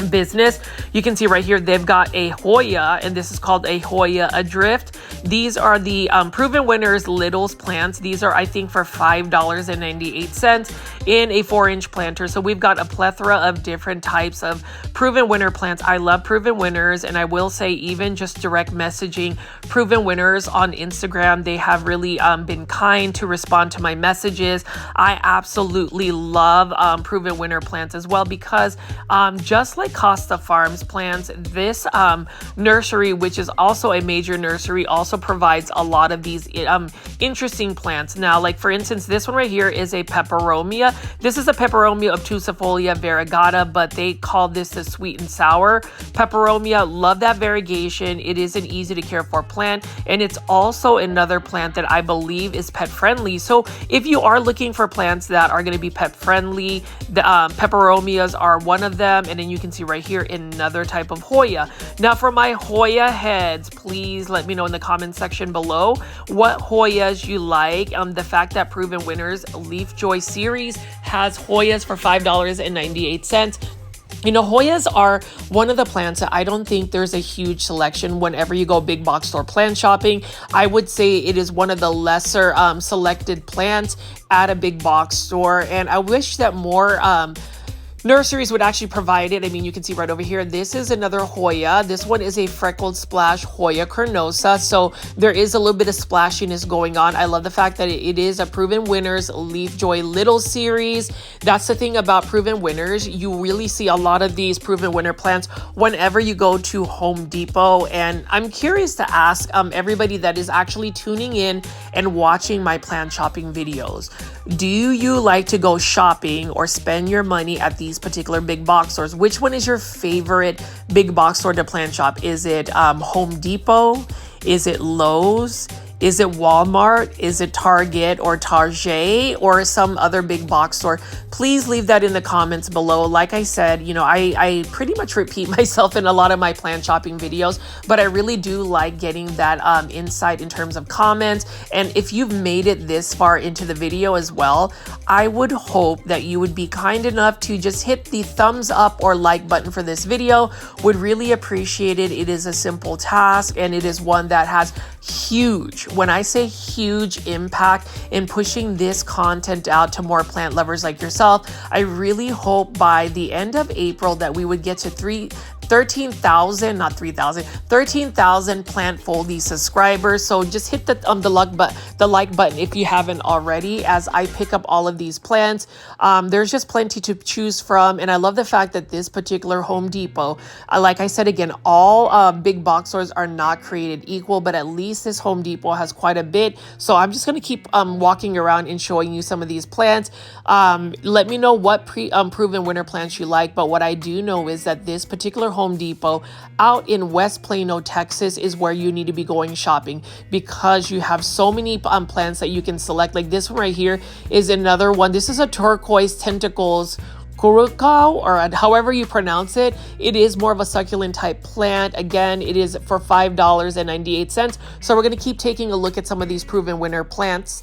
business. You can see right here, they've got a Hoya, and this is called a Hoya Adrift. These are the Proven Winners Littles plants. These are, I think, for $5.98 in a 4-inch planter. So we've got a plethora of different types of Proven Winner plants. I love Proven Winners, and I will say even just direct messaging Proven Winners on Instagram, they have really been kind to respond to my messages. I absolutely love Proven Winner plants as well, because just like Costa Farms plants, this nursery, which is also a major nursery, also provides a lot of these interesting plants. Now, like for instance, this one right here is a peperomia. This is a peperomia obtusifolia variegata, but they call this the sweet and sour peperomia. Love that variegation. It is an easy to care for plant, and it's also another plant that I believe is pet friendly. So if you are looking for plants that are going to be pet friendly, the peperomias are one of them. And then you can see right here another type of Hoya. Now, for my Hoya heads, please let me know in the comment section below what Hoyas you like. The fact that Proven Winners Leafjoy series has Hoyas for $5.98. You know, Hoyas are one of the plants that I don't think there's a huge selection whenever you go big box store plant shopping. I would say it is one of the lesser selected plants at a big box store. And I wish that more nurseries would actually provide it. I mean, you can see right over here, this is another Hoya. This one is a freckled splash Hoya carnosa. So there is a little bit of splashiness going on. I love the fact that it is a Proven Winners Leafjoy Little series. That's the thing about Proven Winners. You really see a lot of these Proven Winner plants whenever you go to Home Depot. And I'm curious to ask everybody that is actually tuning in and watching my plant shopping videos, do you like to go shopping or spend your money at these these particular big box stores. Which one is your favorite big box store to plant shop? Is it Home Depot? Is it Lowe's? Is it Walmart? Is it Target or Target or some other big box store? Please leave that in the comments below. Like I said, you know, I pretty much repeat myself in a lot of my plant shopping videos, but I really do like getting that insight in terms of comments. And if you've made it this far into the video as well, I would hope that you would be kind enough to just hit the thumbs up or like button for this video. Would really appreciate it. It is a simple task and it is one that has huge, when I say huge, impact in pushing this content out to more plant lovers like yourself. I really hope by the end of April that we would get to 13,000 Plantfoldy subscribers. So just hit the like button if you haven't already, as I pick up all of these plants. There's just plenty to choose from, and I love the fact that this particular Home Depot, like I said again, all big box stores are not created equal, but at least this Home Depot has quite a bit. So I'm just going to keep walking around and showing you some of these plants. Let me know what proven winter plants you like, but what I do know is that this particular Home Depot out in West Plano, Texas is where you need to be going shopping, because you have so many plants that you can select. Like this one right here is another one. This is a turquoise tentacles Curacao, or however you pronounce it. It is more of a succulent type plant. Again, it is for $5.98. So we're going to keep taking a look at some of these proven winter plants.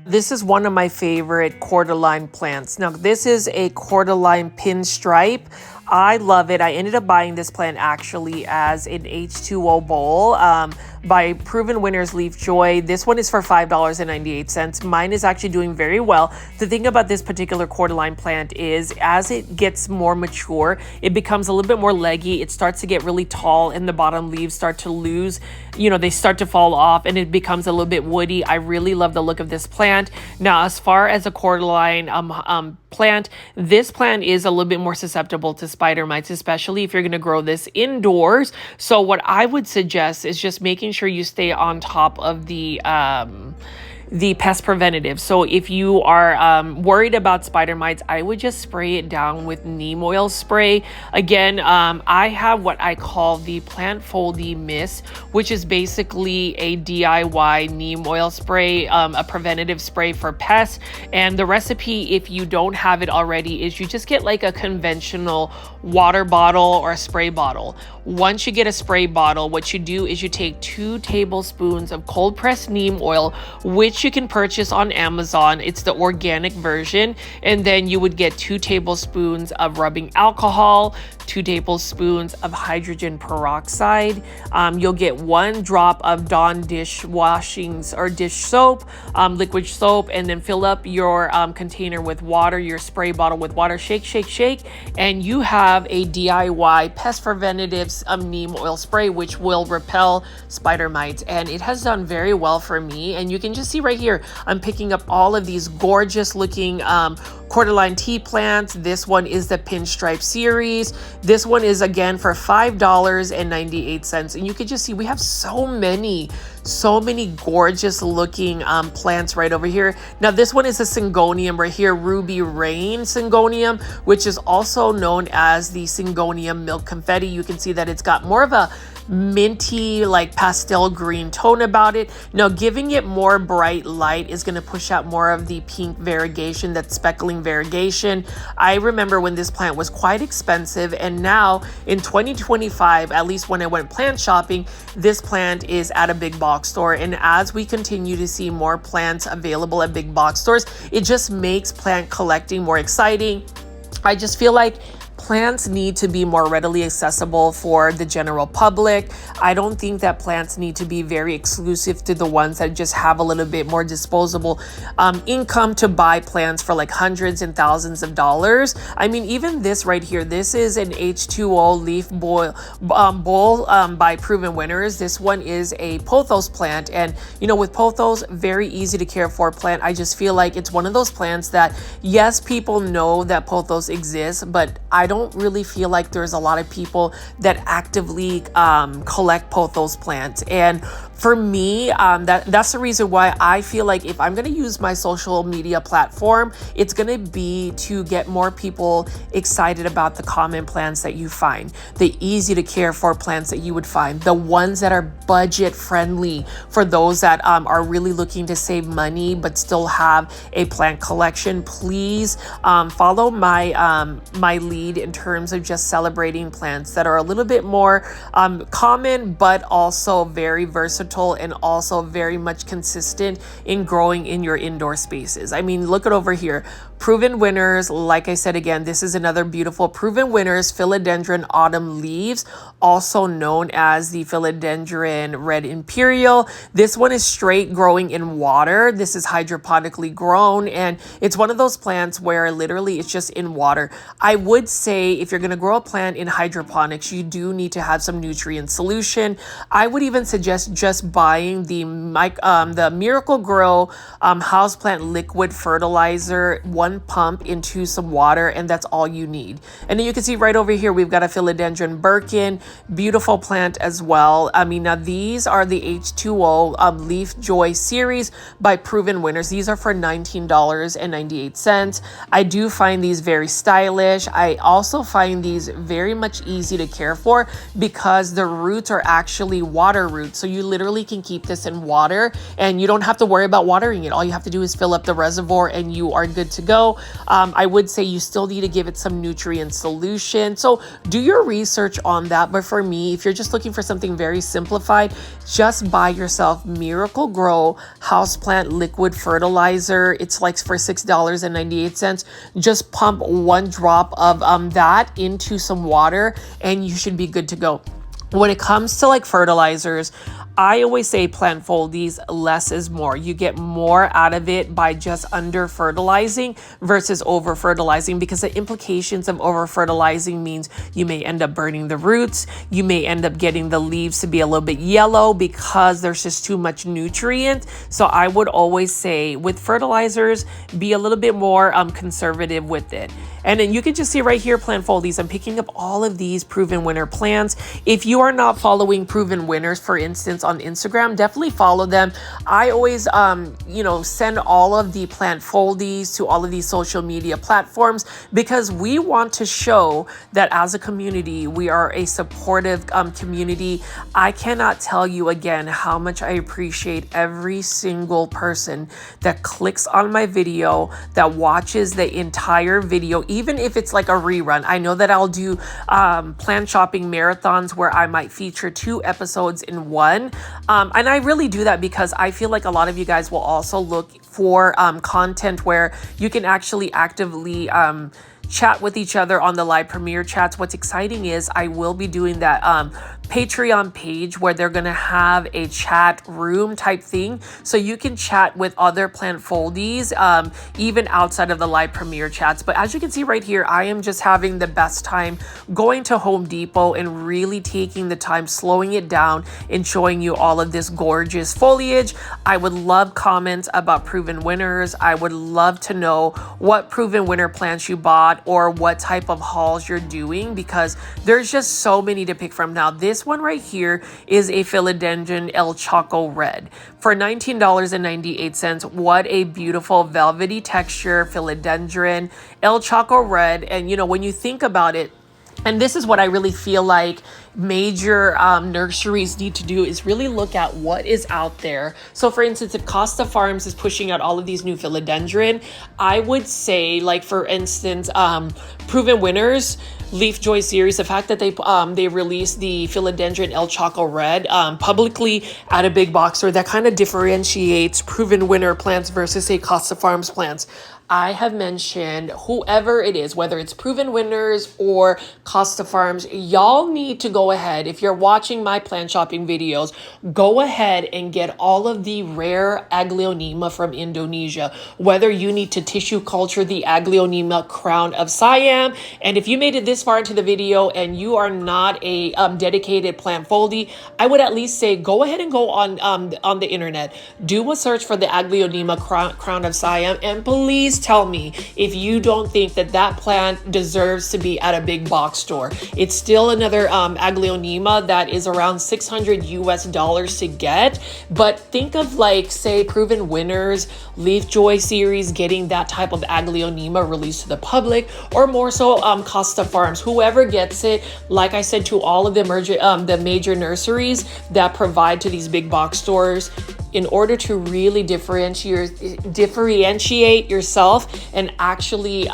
This is one of my favorite cordyline plants. Now, this is a cordyline pinstripe. I love it. I ended up buying this plant actually as an H2O bowl by Proven Winners Leafjoy. This one is for $5.98. Mine is actually doing very well. The thing about this particular cordyline plant is as it gets more mature, it becomes a little bit more leggy. It starts to get really tall and the bottom leaves start to lose, they start to fall off and it becomes a little bit woody. I really love the look of this plant. Now, as far as a cordyline plant, this plant is a little bit more susceptible to spider mites, especially if you're going to grow this indoors. So what I would suggest is just making sure you stay on top of the the pest preventative. So if you are worried about spider mites, I would just spray it down with neem oil spray. Again, I have what I call the Plant Foldy Mist, which is basically a DIY neem oil spray, a preventative spray for pests. And the recipe, if you don't have it already, is you just get like a conventional water bottle or a spray bottle. Once you get a spray bottle, what you do is you take 2 tablespoons of cold pressed neem oil, which you can purchase on Amazon. It's the organic version. And then you would get 2 tablespoons of rubbing alcohol, 2 tablespoons of hydrogen peroxide. You'll get 1 drop of Dawn dish washings or dish soap, liquid soap, and then fill up your container with water, your spray bottle with water, shake, shake, shake, and you have a DIY pest preventatives neem oil spray, which will repel spider mites. And it has done very well for me. And you can just see right here, I'm picking up all of these gorgeous looking cordyline tea plants. This one is the Pinstripe series. This one is again for $5.98. And you can just see we have so many gorgeous looking plants right over here. Now this one is a Syngonium right here, Ruby Rain Syngonium, which is also known as the Syngonium Milk Confetti. You can see that it's got more of a minty, like pastel green tone about it. Now giving it more bright light is going to push out more of the pink variegation, that speckling variegation. I remember when this plant was quite expensive, and now in 2025, at least when I went plant shopping, this plant is at a big box store. And as we continue to see more plants available at big box stores, it just makes plant collecting more exciting. I just feel like plants need to be more readily accessible for the general public. I don't think that plants need to be very exclusive to the ones that just have a little bit more disposable income to buy plants for like hundreds and thousands of dollars. I mean, even this right here, this is an H2O leaf bowl by Proven Winners. This one is a pothos plant. And, you know, with pothos, very easy to care for plant. I just feel like it's one of those plants that, yes, people know that pothos exists, but I don't really feel like there's a lot of people that actively collect pothos plants. And for me, that's the reason why I feel like if I'm going to use my social media platform, it's going to be to get more people excited about the common plants that you find, the easy to care for plants that you would find, the ones that are budget friendly for those that are really looking to save money but still have a plant collection. Please follow my lead in terms of just celebrating plants that are a little bit more common, but also very versatile and also very much consistent in growing in your indoor spaces. I mean, look at over here. Proven Winners, like I said again, this is another beautiful Proven Winners Philodendron Autumn Leaves, also known as the Philodendron Red Imperial. This one is straight growing in water. This is hydroponically grown, and it's one of those plants where literally it's just in water. I would say if you're going to grow a plant in hydroponics, you do need to have some nutrient solution. I would even suggest just buying the Miracle Grow houseplant liquid fertilizer, 1 pump into some water, and that's all you need. And then you can see right over here, we've got a Philodendron Birkin, beautiful plant as well. I mean, now these are the H2O Leafjoy series by Proven Winners. These are for $19.98. I do find these very stylish. I also find these very much easy to care for because the roots are actually water roots. So you literally can keep this in water and you don't have to worry about watering it. All you have to do is fill up the reservoir and you are good to go. I would say you still need to give it some nutrient solution. So do your research on that. But for me, if you're just looking for something very simplified, just buy yourself Miracle Grow houseplant liquid fertilizer. It's like for $6.98. Just pump 1 drop of that into some water and you should be good to go. When it comes to like fertilizers, I always say plant foldies, less is more. You get more out of it by just under fertilizing versus over fertilizing, because the implications of over fertilizing means you may end up burning the roots. You may end up getting the leaves to be a little bit yellow because there's just too much nutrient. So I would always say with fertilizers, be a little bit more conservative with it. And then you can just see right here, plant foldies. I'm picking up all of these Proven Winner plants. If you are not following Proven Winners, for instance, on Instagram. Definitely follow them. I always, send all of the plant foldies to all of these social media platforms because we want to show that as a community, we are a supportive community. I cannot tell you again how much I appreciate every single person that clicks on my video, that watches the entire video, even if it's like a rerun. I know that I'll do plant shopping marathons where I might feature 2 episodes in one. And I really do that because I feel like a lot of you guys will also look for content where you can actually actively chat with each other on the live premiere chats. What's exciting is I will be doing that Patreon page where they're gonna have a chat room type thing, so you can chat with other plant foldies even outside of the live premiere chats. But as you can see right here, I am just having the best time going to Home Depot and really taking the time, slowing it down and showing you all of this gorgeous foliage. I would love comments about proven winners. I would love to know what proven winner plants you bought or what type of hauls you're doing, because there's just so many to pick from. Now this one right here is a philodendron El Choco Red for $19.98. What a beautiful velvety texture philodendron El Choco Red. And when you think about it, and this is what I really feel like major nurseries need to do, is really look at what is out there. So for instance, if Costa Farms is pushing out all of these new philodendron, I would say, like for instance, Proven Winners Leafjoy series, the fact that they released the philodendron El Choco Red publicly at a big box store, that kind of differentiates Proven Winner plants versus say Costa Farms plants. I have mentioned whoever it is, whether it's Proven Winners or Costa Farms, y'all need to go ahead. If you're watching my plant shopping videos, go ahead and get all of the rare aglaonema from Indonesia. Whether you need to tissue culture the aglaonema crown of Siam, and if you made it this far into the video and you are not a dedicated plant foldy, I would at least say go ahead and go on the internet, do a search for the aglaonema crown of Siam, and please tell me if you don't think that that plant deserves to be at a big box store. It's still another aglaonema that is around $600 to get, but think of like say Proven Winners Leafjoy series getting that type of aglaonema released to the public, or more so Costa Farms. Whoever gets it, like I said, to all of the major nurseries that provide to these big box stores, in order to really differentiate yourself and actually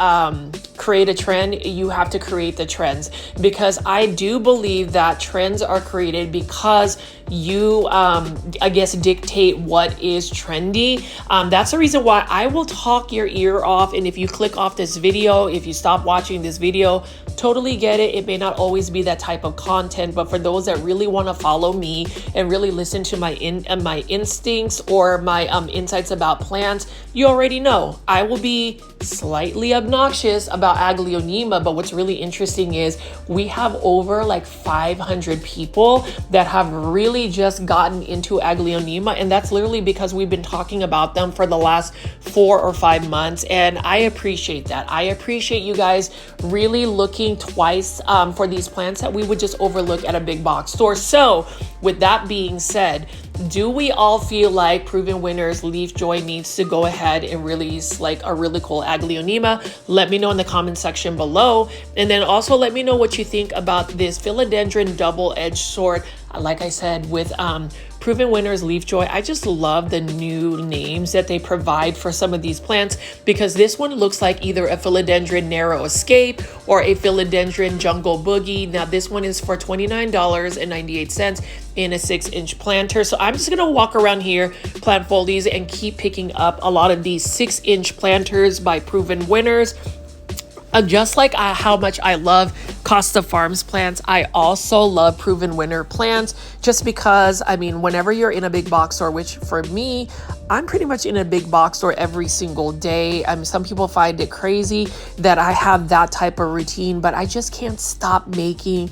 create a trend, you have to create the trends. Because I do believe that trends are created because you, I guess, dictate what is trendy. That's the reason why I will talk your ear off. And if you click off this video, if you stop watching this video, totally get it. It may not always be that type of content, but for those that really want to follow me and really listen to my instincts or my insights about plants, you already know I will be slightly obnoxious about aglaonema. But what's really interesting is we have over like 500 people that have really just gotten into aglaonema, and that's literally because we've been talking about them for the last 4 or 5 months, and I appreciate that. I appreciate you guys really looking twice for these plants that we would just overlook at a big box store. So with that being said, do we all feel like Proven Winners Leafjoy needs to go ahead and release like a really cool aglaonema? Let me know in the comment section below. And then also let me know what you think about this philodendron double-edged sword. Like I said, with Proven Winners Leafjoy, I just love the new names that they provide for some of these plants, because this one looks like either a philodendron narrow escape or a philodendron jungle boogie. Now this one is for $29.98 in a 6-inch planter. So I'm just gonna walk around here, plant foldies, and keep picking up a lot of these 6-inch planters by Proven Winners. Just like how much I love Costa Farms plants, I also love Proven Winner plants, just because, I mean, whenever you're in a big box store, which for me, I'm pretty much in a big box store every single day. I mean, some people find it crazy that I have that type of routine, but I just can't stop making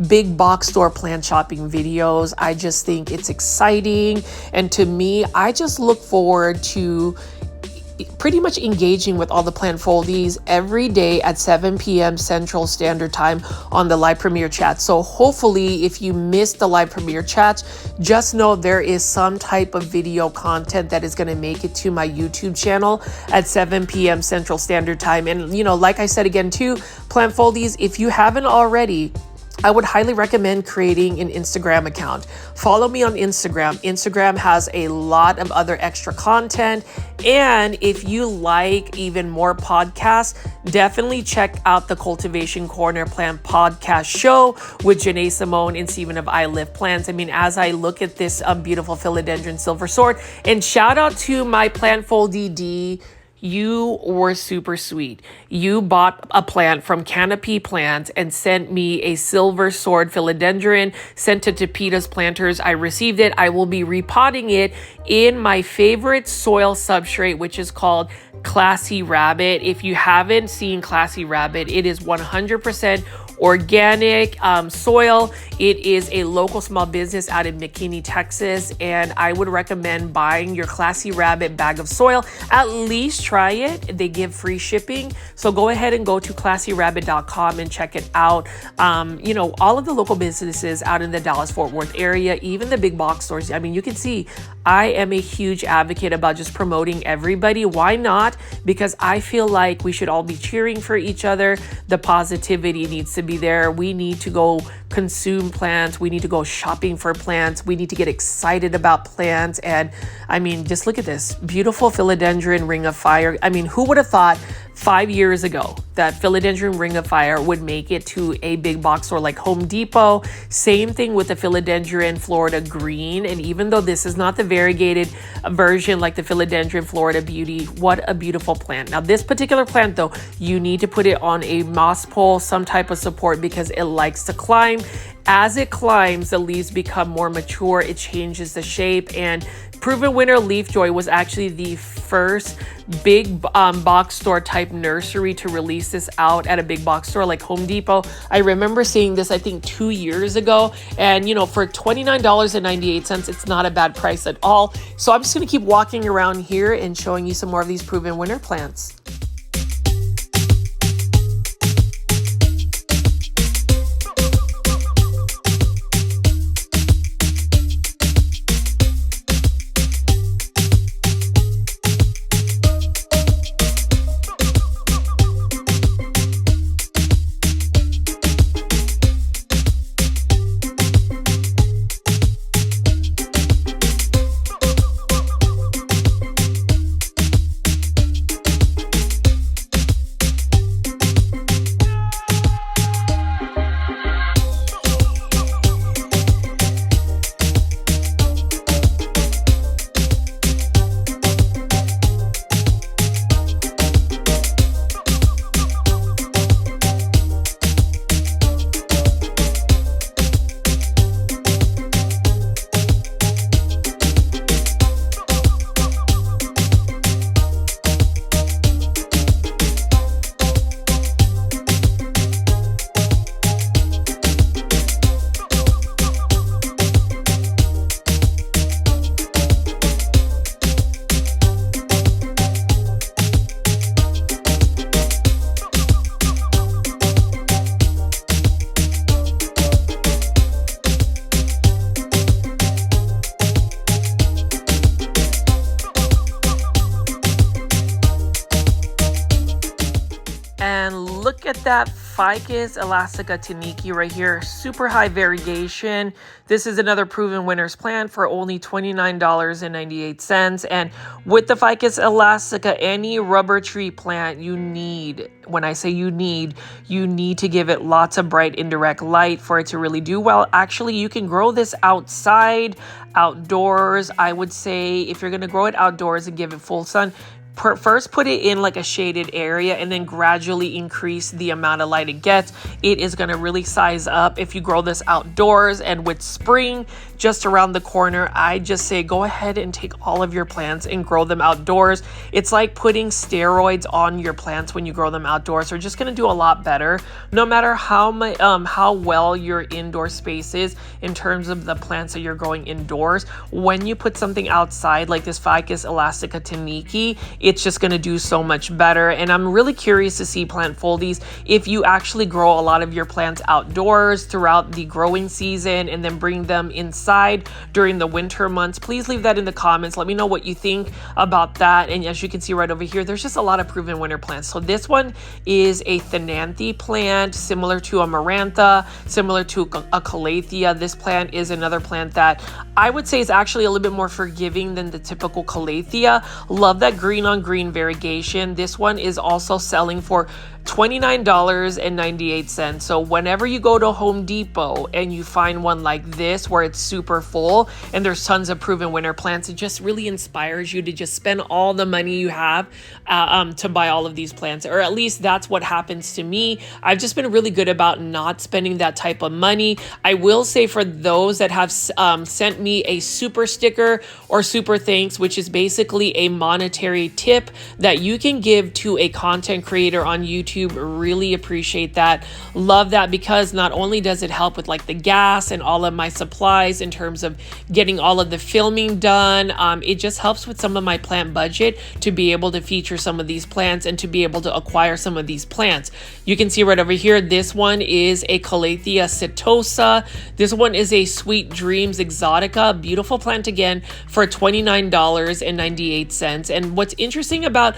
big box store plant shopping videos. I just think it's exciting. And to me, I just look forward to pretty much engaging with all the plant foldies every day at 7 p.m. Central Standard Time on the live premiere chat. So hopefully if you missed the live premiere chat, just know there is some type of video content that is going to make it to my YouTube channel at 7 p.m. Central Standard Time. And, you know, like I said again too, plant foldies, if you haven't already, I would highly recommend creating an Instagram account. Follow me on Instagram. Instagram has a lot of other extra content. And if you like even more podcasts, definitely check out the Cultivation Corner Plant podcast show with Janae Simone and Stephen of I Live Plants. I mean, as I look at this beautiful philodendron silver sword, and shout out to my plant foldie D. You were super sweet. You bought a plant from Canopy Plants and sent me a silver sword philodendron, sent it to Peta's Planters. I received it. I will be repotting it in my favorite soil substrate, which is called Classy Rabbit. If you haven't seen Classy Rabbit, it is 100% organic soil. It is a local small business out in McKinney, Texas, and I would recommend buying your Classy Rabbit bag of soil. At least try it. They give free shipping. So go ahead and go to classyrabbit.com and check it out. You know, all of the local businesses out in the Dallas-Fort Worth area, even the big box stores. I mean, you can see I am a huge advocate about just promoting everybody. Why not? Because I feel like we should all be cheering for each other. The positivity needs to be there. We need to go consume plants. We need to go shopping for plants. We need to get excited about plants. And I mean, just look at this beautiful philodendron ring of fire. I mean, who would have thought 5 years ago that philodendron ring of fire would make it to a big box store like Home Depot? Same thing with the philodendron Florida green. And even though this is not the variegated version like the philodendron Florida Beauty, what a beautiful plant. Now this particular plant though, you need to put it on a moss pole, some type of support, because it likes to climb. As it climbs, the leaves become more mature. It changes the shape. And proven winner Leafjoy was actually the first big box store type nursery to release this out at a big box store like Home Depot. I remember seeing this, I think 2 years ago. And you know, for $29.98, it's not a bad price at all. So I'm just going to keep walking around here and showing you some more of these proven winner plants. And look at that Ficus elastica taniki right here. Super high variegation. This is another proven winner's plant for only $29.98. And with the Ficus elastica, any rubber tree plant you need, when I say you need to give it lots of bright indirect light for it to really do well. Actually, you can grow this outside, outdoors. I would say if you're going to grow it outdoors and give it full sun, first put it in like a shaded area and then gradually increase the amount of light it gets. It is going to really size up if you grow this outdoors. And with spring just around the corner, I just say go ahead and take all of your plants and grow them outdoors. It's like putting steroids on your plants when you grow them outdoors. They're just going to do a lot better, no matter how well your indoor space is in terms of the plants that you're growing indoors. When you put something outside like this Ficus elastica taniki, it's just going to do so much better. And I'm really curious to see plant foldies if you actually grow a lot of your plants outdoors throughout the growing season and then bring them inside during the winter months. Please leave that in the comments. Let me know what you think about that. And as you can see right over here, there's just a lot of proven winter plants. So this one is a Thananthe plant, similar to a Marantha, similar to a Calathea. This plant is another plant that I would say is actually a little bit more forgiving than the typical Calathea. Love that green on green variegation. This one is also selling for $29.98. So whenever you go to Home Depot and you find one like this where it's super full and there's tons of proven winter plants, it just really inspires you to just spend all the money you have to buy all of these plants, or at least that's what happens to me. I've just been really good about not spending that type of money. I will say, for those that have sent me a super sticker or super thanks, which is basically a monetary tip that you can give to a content creator on YouTube, really appreciate that. Love that, because not only does it help with like the gas and all of my supplies in terms of getting all of the filming done, it just helps with some of my plant budget to be able to feature some of these plants and to be able to acquire some of these plants. You can see right over here, this one is a Calathea setosa. This one is a Sweet Dreams exotica, beautiful plant again, for $29.98. And what's interesting about,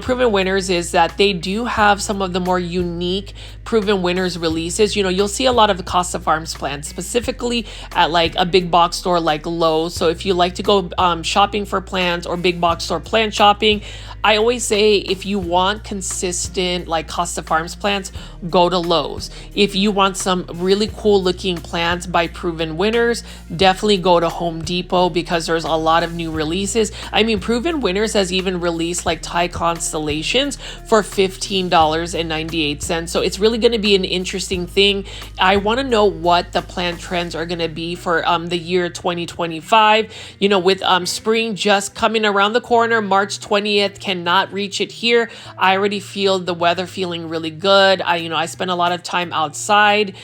proven winners is that they do have some of the more unique proven winners releases. You'll see a lot of the Costa Farms plants, specifically at like a big box store like Lowe's. So if you like to go shopping for plants or big box store plant shopping, I always say, if you want consistent like Costa Farms plants, go to Lowe's. If you want some really cool looking plants by proven winners, definitely go to Home Depot, because there's a lot of new releases. I mean, Proven Winners has even released like Thai constellations for $15.98. So it's really going to be an interesting thing. I want to know what the plant trends are going to be for the year 2025. With spring just coming around the corner, March 20th, cannot reach it here. I already feel the weather feeling really good. I spend a lot of time outside,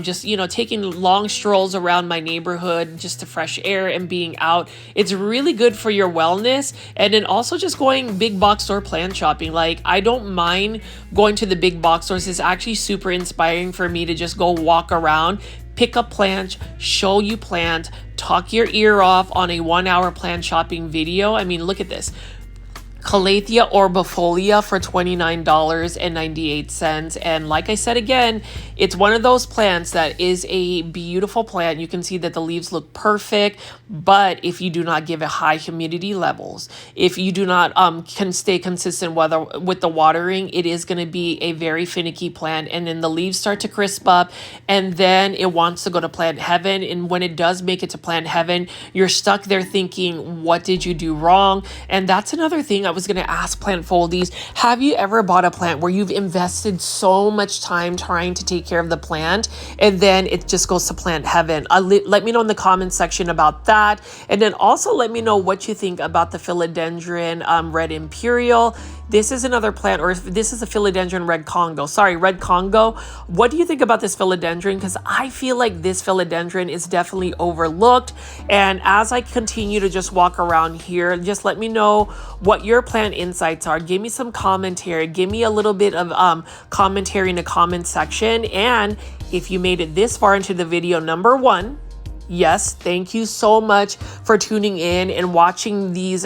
just taking long strolls around my neighborhood, just to fresh air and being out. It's really good for your wellness. And then also just going big box store plant shopping. Like, I don't mind going to the big box stores. It's actually super inspiring for me to just go walk around, pick up plants, show you plant, talk your ear off on a 1-hour plant shopping video. I mean, look at this. Calathea orbifolia for $29.98. And like I said again, it's one of those plants that is a beautiful plant. You can see that the leaves look perfect, but if you do not give it high humidity levels, if you do not can stay consistent with the watering, it is going to be a very finicky plant. And then the leaves start to crisp up, and then it wants to go to plant heaven. And when it does make it to plant heaven, you're stuck there thinking, what did you do wrong? And that's another thing I was going to ask plant foldies. Have you ever bought a plant where you've invested so much time trying to take care of the plant, and then it just goes to plant heaven? Let me know in the comments section about that. And then also let me know what you think about the philodendron red imperial. This is another plant, or this is a philodendron red Congo. What do you think about this philodendron? Because I feel like this philodendron is definitely overlooked. And as I continue to just walk around here, just let me know what your plant insights are. Give me some commentary. Give me a little bit of commentary in the comment section. And if you made it this far into the video, number one, yes, thank you so much for tuning in and watching these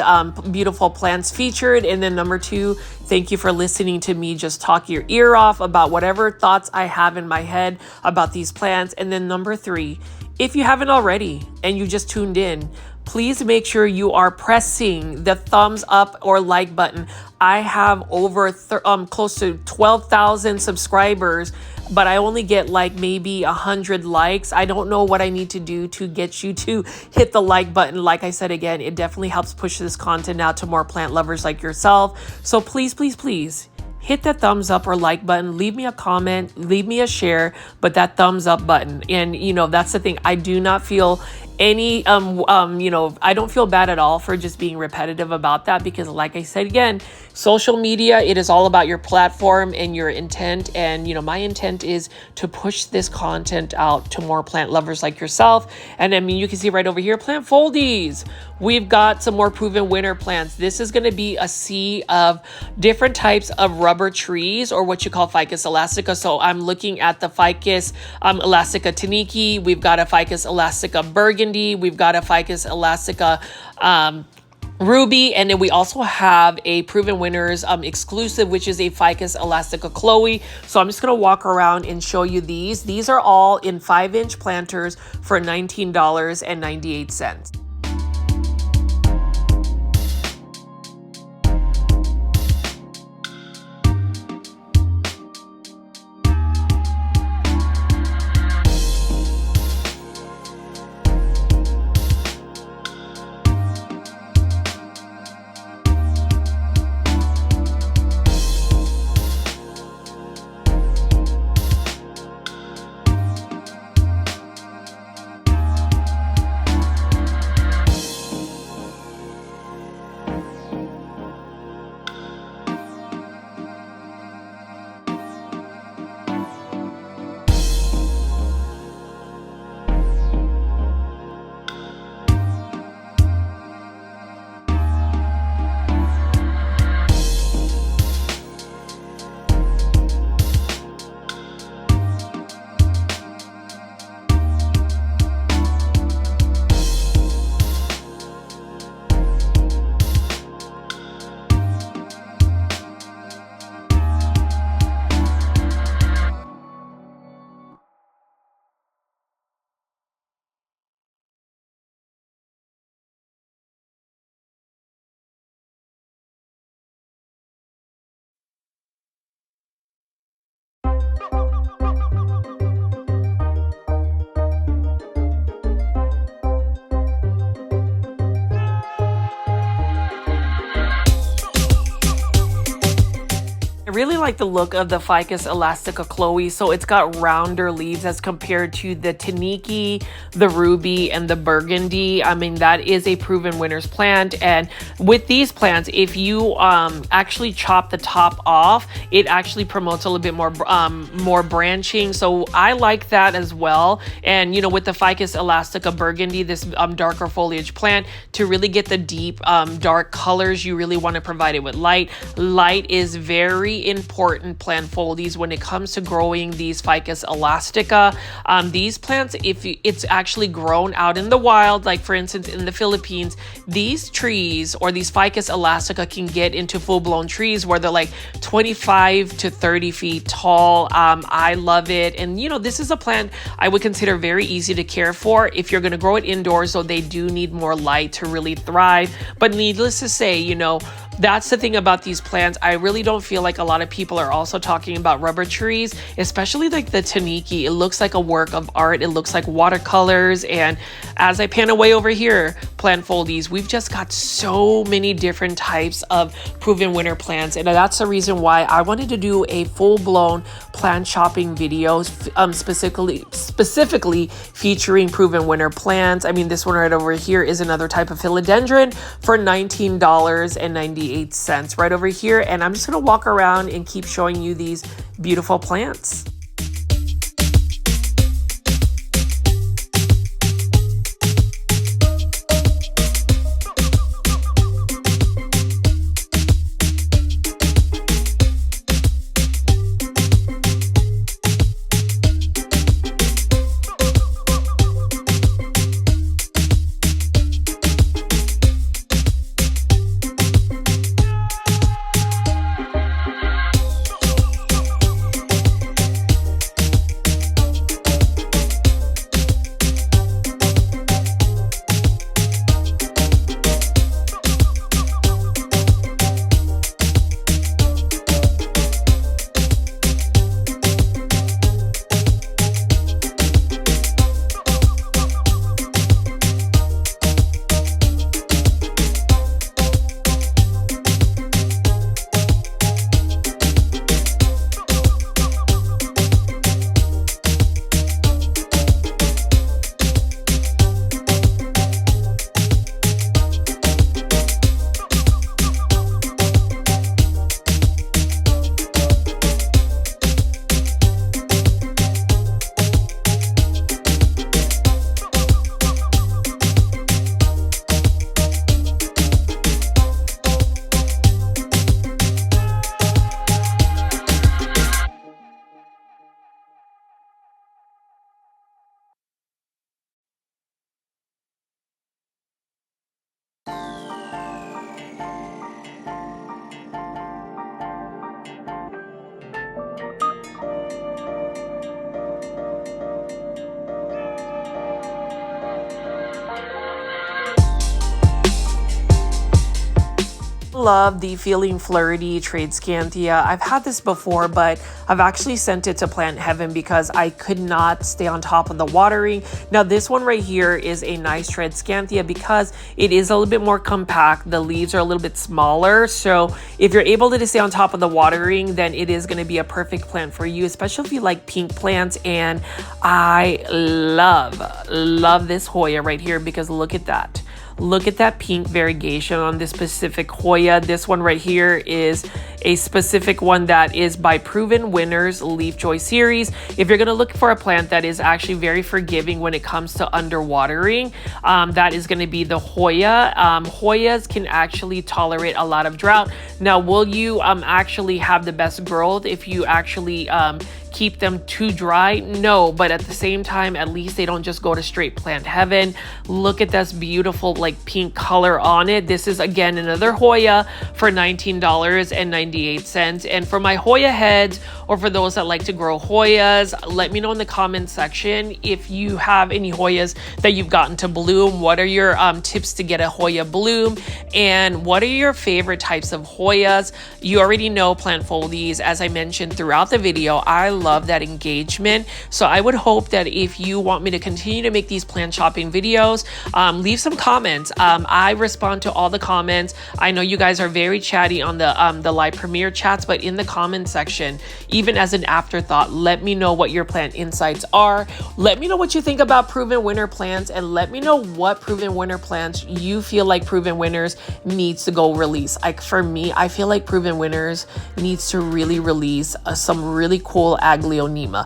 beautiful plants featured. And then number two, thank you for listening to me just talk your ear off about whatever thoughts I have in my head about these plants. And then number three, if you haven't already and you just tuned in, please make sure you are pressing the thumbs up or like button. I have over close to 12,000 subscribers, but I only get like maybe 100 likes. I don't know what I need to do to get you to hit the like button. Like I said, again, it definitely helps push this content out to more plant lovers like yourself. So please, please, please hit that thumbs up or like button. Leave me a comment, leave me a share, but that thumbs up button. And that's the thing. I do not feel any I don't feel bad at all for just being repetitive about that, because like I said again, social media, it is all about your platform and your intent. And my intent is to push this content out to more plant lovers like yourself. And I mean, you can see right over here, plant foldies. We've got some more proven winter plants. This is going to be a sea of different types of rubber trees, or what you call Ficus elastica. So I'm looking at the Ficus elastica taniki. We've got a Ficus elastica burgundy. We've got a Ficus elastica ruby, and then we also have a proven winners exclusive, which is a Ficus elastica Chloe. So I'm just going to walk around and show you these. These are all in 5-inch planters for $19.98. I really like the look of the Ficus elastica Chloe. So it's got rounder leaves as compared to the taniki, the ruby, and the burgundy. I mean, that is a proven winners plant. And with these plants, if you actually chop the top off, it actually promotes a little bit more branching. So I like that as well. And with the Ficus elastica burgundy, this darker foliage plant, to really get the deep dark colors, you really want to provide it with light. Light is very important plant foldies when it comes to growing these Ficus elastica. These plants, if it's actually grown out in the wild, like for instance in the Philippines, these trees or these Ficus elastica can get into full-blown trees where they're like 25 to 30 feet tall. I love it. And this is a plant I would consider very easy to care for if you're going to grow it indoors, so they do need more light to really thrive. But needless to say, that's the thing about these plants. I really don't feel like a lot of people are also talking about rubber trees, especially like the taniki. It looks like a work of art. It looks like watercolors. And as I pan away over here, plant foldies, we've just got so many different types of proven winter plants. And that's the reason why I wanted to do a full-blown plant shopping video, specifically featuring proven winter plants. I mean, this one right over here is another type of philodendron for $19.98 right over here. And I'm just going to walk around and keep showing you these beautiful plants. love the Feeling Flirty Tradescanthia. I've had this before, but I've actually sent it to Plant Heaven because I could not stay on top of the watering. Now this one right here is a nice Tradescanthia because it is a little bit more compact. The leaves are a little bit smaller. So if you're able to stay on top of the watering, then it is going to be a perfect plant for you, especially if you like pink plants. And I love this Hoya right here because look at that. Look at that pink variegation on this specific Hoya. This one right here is a specific one that is by Proven Winners Leafjoy series. If you're going to look for a plant that is actually very forgiving when it comes to underwatering, that is going to be the Hoya. Hoyas can actually tolerate a lot of drought. Now, will you actually have the best growth if you actually keep them too dry? No, but at the same time, at least they don't just go to straight Plant Heaven. Look at this beautiful like pink color on it. This is again another Hoya for $19.98. And for my Hoya heads, or for those that like to grow Hoyas, let me know in the comment section if you have any Hoyas that you've gotten to bloom. What are your tips to get a Hoya bloom? And what are your favorite types of Hoyas? You already know Plant Foldies, as I mentioned throughout the video, I love that engagement. So I would hope that if you want me to continue to make these plant shopping videos, leave some comments. I respond to all the comments. I know you guys are very chatty on the live premiere chats, but in the comment section, even as an afterthought, let me know what your plant insights are. Let me know what you think about Proven Winner plants, and let me know what Proven Winner plants you feel like Proven Winners needs to go release. Like for me, I feel like Proven Winners needs to really release some really cool aglaonemas,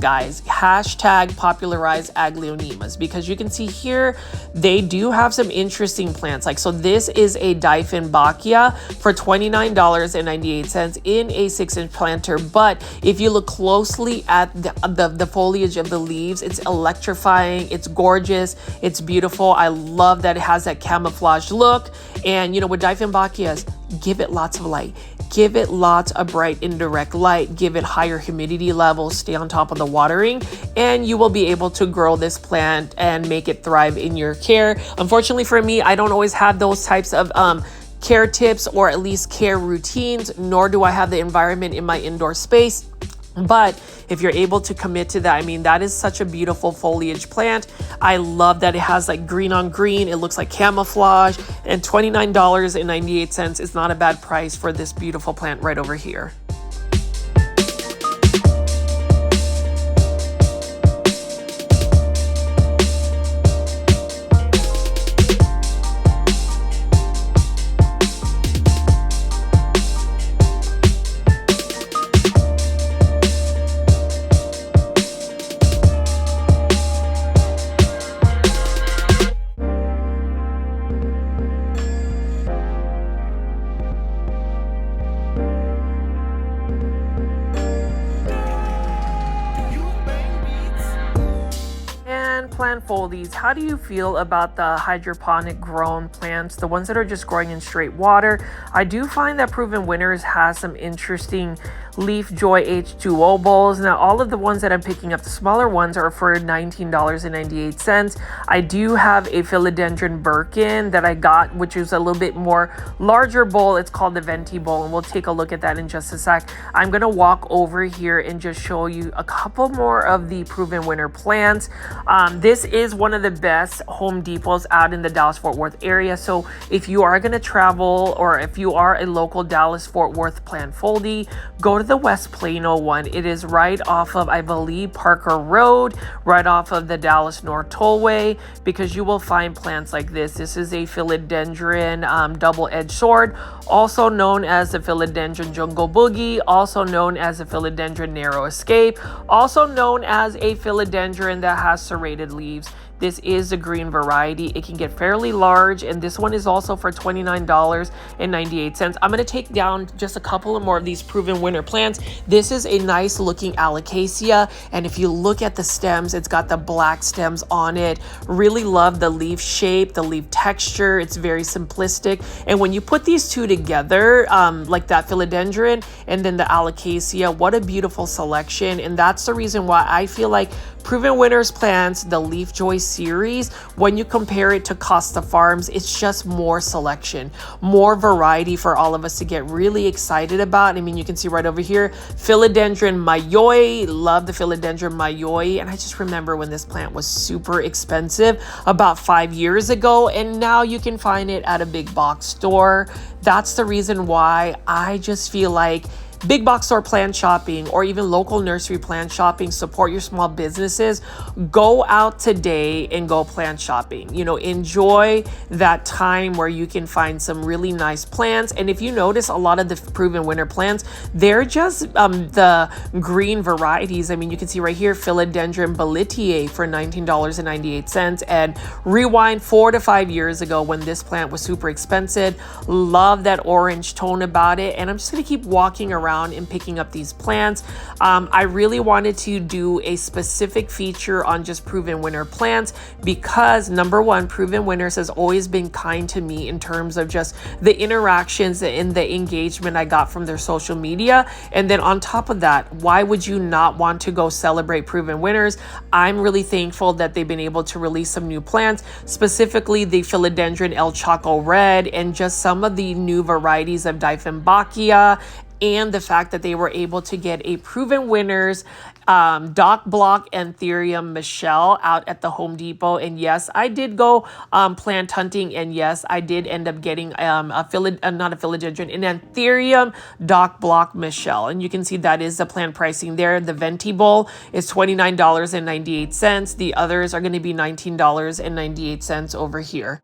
guys. Hashtag popularize aglaonemas, because you can see here they do have some interesting plants. Like, so this is a Dieffenbachia for $29.98 in a 6-inch planter. But if you look closely at the foliage of the leaves, it's electrifying, it's gorgeous, it's beautiful. I love that it has that camouflage look. And you know, with Dieffenbachias, give it lots of light. Give it lots of bright indirect light, give it higher humidity levels, stay on top of the watering, and you will be able to grow this plant and make it thrive in your care. Unfortunately for me, I don't always have those types of care tips, or at least care routines, nor do I have the environment in my indoor space. But if you're able to commit to that, I mean, that is such a beautiful foliage plant. I love that it has like green on green. It looks like camouflage, and $29.98 is not a bad price for this beautiful plant right over here. Plant Foldies, how do you feel about the hydroponic grown plants, the ones that are just growing in straight water? I do find that Proven Winners has some interesting Leafjoy H2O bowls. Now, all of the ones that I'm picking up, the smaller ones, are for $19.98. I do have a philodendron Birkin that I got, which is a little bit more larger bowl. It's called the Venti bowl, and we'll take a look at that in just a sec. I'm going to walk over here and just show you a couple more of the Proven Winner plants. This is one of the best Home Depots out in the Dallas-Fort Worth area. So if you are going to travel, or if you are a local Dallas-Fort Worth Plant Foldie, go to the West Plano one. It is right off of, I believe, Parker Road, right off of the Dallas North Tollway, because you will find plants like this. This is a philodendron double-edged sword, also known as the philodendron jungle boogie, also known as the philodendron narrow escape, also known as a philodendron that has serrated leaves. This is the green variety. It can get fairly large, and this one is also for $29.98. I'm going to take down just a couple of more of these Proven Winner plants. This is a nice looking alocasia, and if you look at the stems, it's got the black stems on it. Really love the leaf shape, the leaf texture. It's very simplistic, and when you put these two together, like that philodendron and then the alocasia, what a beautiful selection. And that's the reason why I feel like Proven Winners plants, the Leafjoy series, when you compare it to Costa Farms, it's just more selection, more variety for all of us to get really excited about. I mean, you can see right over here, Philodendron mayoi, love the Philodendron mayoi. And I just remember when this plant was super expensive about 5 years ago, and now you can find it at a big box store. That's the reason why I just feel like big box store plant shopping or even local nursery plant shopping, support your small businesses. Go out today and go plant shopping. You know, enjoy that time where you can find some really nice plants. And if you notice, a lot of the Proven Winner plants, they're just the green varieties. I mean, you can see right here, Philodendron Bolitiae for $19.98. And rewind 4 to 5 years ago when this plant was super expensive. Love that orange tone about it. And I'm just gonna keep walking around and picking up these plants. I really wanted to do a specific feature on just Proven Winner plants because number one, Proven Winners has always been kind to me in terms of just the interactions and the engagement I got from their social media. And then on top of that, why would you not want to go celebrate Proven Winners? I'm really thankful that they've been able to release some new plants, specifically the Philodendron El Choco Red and just some of the new varieties of Dieffenbachia, and the fact that they were able to get a Proven Winners Dock Block Anthurium Michelle out at the Home Depot. And yes, I did go plant hunting, and yes, I did end up getting not a philodendron, an Anthurium Dock Block Michelle. And you can see that is the plant pricing there. The Venti Bowl is $29.98. The others are going to be $19.98 over here.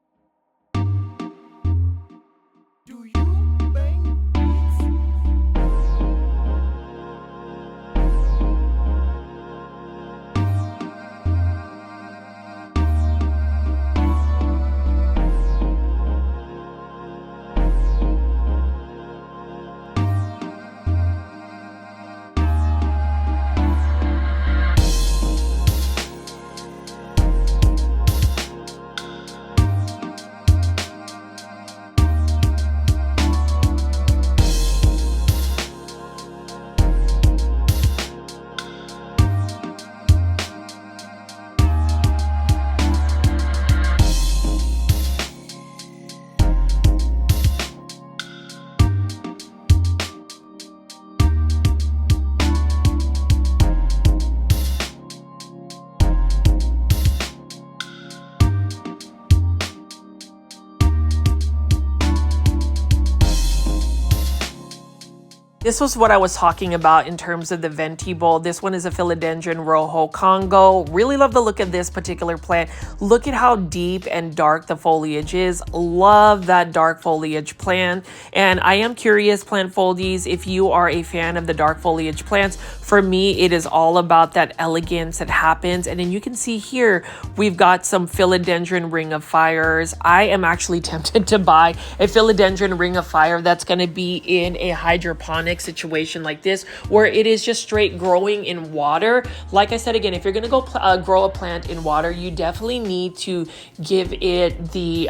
This was what I was talking about in terms of the Venti Bowl. This one is a Philodendron Rojo Congo. Really love the look of this particular plant. Look at how deep and dark the foliage is. Love that dark foliage plant. And I am curious, plant foldies, if you are a fan of the dark foliage plants. For me, it is all about that elegance that happens. And then you can see here, we've got some Philodendron Ring of Fires. I am actually tempted to buy a Philodendron Ring of Fire that's going to be in a hydroponic situation like this, where it is just straight growing in water. Like I said, again, if you're going to go grow a plant in water, you definitely need to give it the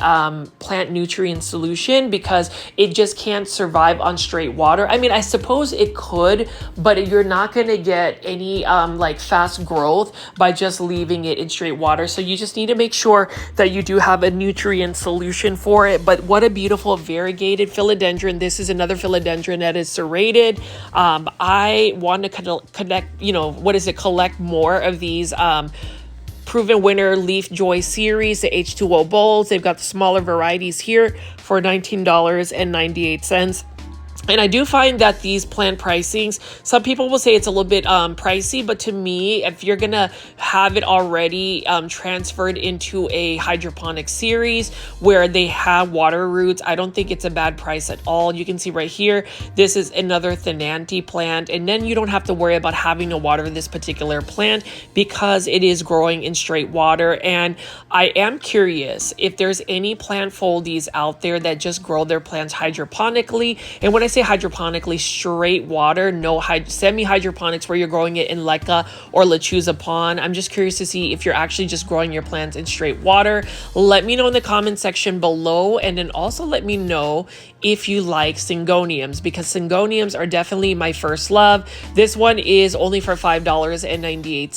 plant nutrient solution, because it just can't survive on straight water. I mean, I suppose it could, but you're not going to get any like fast growth by just leaving it in straight water. So you just need to make sure that you do have a nutrient solution for it. But what a beautiful variegated philodendron. This is another philodendron that is serrated. I want to collect more of these Proven Winner Leafjoy series, the H2O bowls. They've got the smaller varieties here for $19.98. And I do find that these plant pricings, some people will say it's a little bit pricey, but to me, if you're gonna have it already transferred into a hydroponic series where they have water roots, I don't think it's a bad price at all. You can see right here, this is another Thenanti plant, and then you don't have to worry about having to water this particular plant because it is growing in straight water. And I am curious if there's any plant foldies out there that just grow their plants hydroponically. And when I say say hydroponically, straight water, no semi-hydroponics where you're growing it in leca or lechuza pond. I'm just curious to see if you're actually just growing your plants in straight water. Let me know in the comment section below, and then also let me know if you like syngoniums, because syngoniums are definitely my first love. This one is only for $5.98.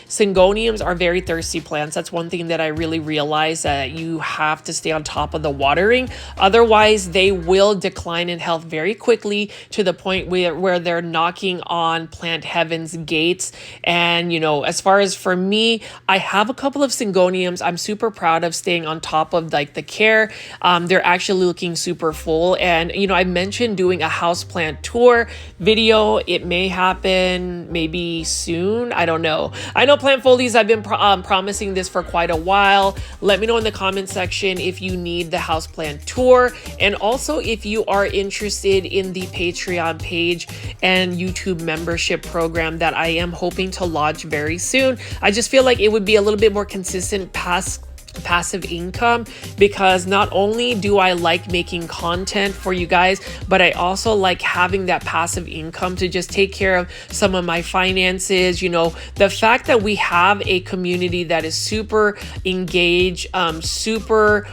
Syngoniums are very thirsty plants. That's one thing that I really realized, that you have to stay on top of the watering. Otherwise, they will decline in health very quickly to the point where they're knocking on plant heaven's gates. And, you know, as far as for me, I have a couple of syngoniums. I'm super proud of staying on top of like the care. They're actually looking super full. And, you know, I mentioned doing a houseplant tour video. It may happen maybe soon. I don't know. I know Plant Folies, I've been promising this for quite a while. Let me know in the comment section if you need the houseplant tour, and also if you are interested in the Patreon page and YouTube membership program that I am hoping to launch very soon. I just feel like it would be a little bit more consistent passive income, because not only do I like making content for you guys, but I also like having that passive income to just take care of some of my finances. You know, the fact that we have a community that is super engaged, super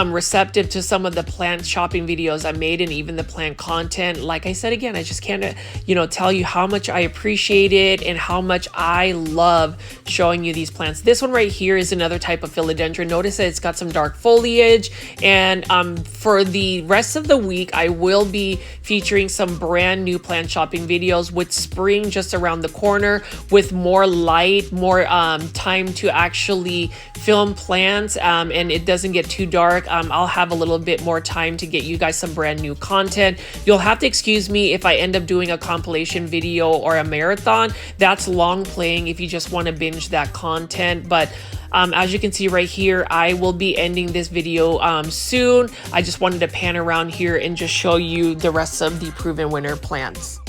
receptive to some of the plant shopping videos I made, and even the plant content. Like I said, again, I just can't, you know, tell you how much I appreciate it and how much I love showing you these plants. This one right here is another type of philodendron. Notice that it's got some dark foliage. And for the rest of the week, I will be featuring some brand new plant shopping videos with spring just around the corner, with more light, more time to actually film plants, and it doesn't get too dark. I'll have a little bit more time to get you guys some brand new content. You'll have to excuse me if I end up doing a compilation video or a marathon. That's long playing if you just want to binge that content. But as you can see right here, I will be ending this video soon. I just wanted to pan around here and just show you the rest of the proven winner plants.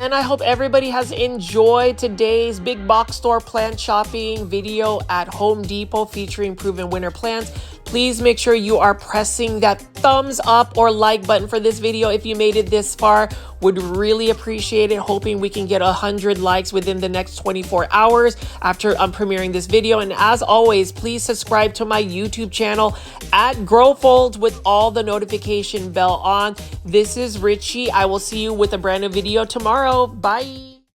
And I hope everybody has enjoyed today's big box store plant shopping video at Home Depot featuring proven winner plants. Please make sure you are pressing that thumbs up or like button for this video if you made it this far. Would really appreciate it. Hoping we can get 100 likes within the next 24 hours after I'm premiering this video. And as always, please subscribe to my YouTube channel at GrowFolds with all the notification bell on. This is Richie. I will see you with a brand new video tomorrow. Bye.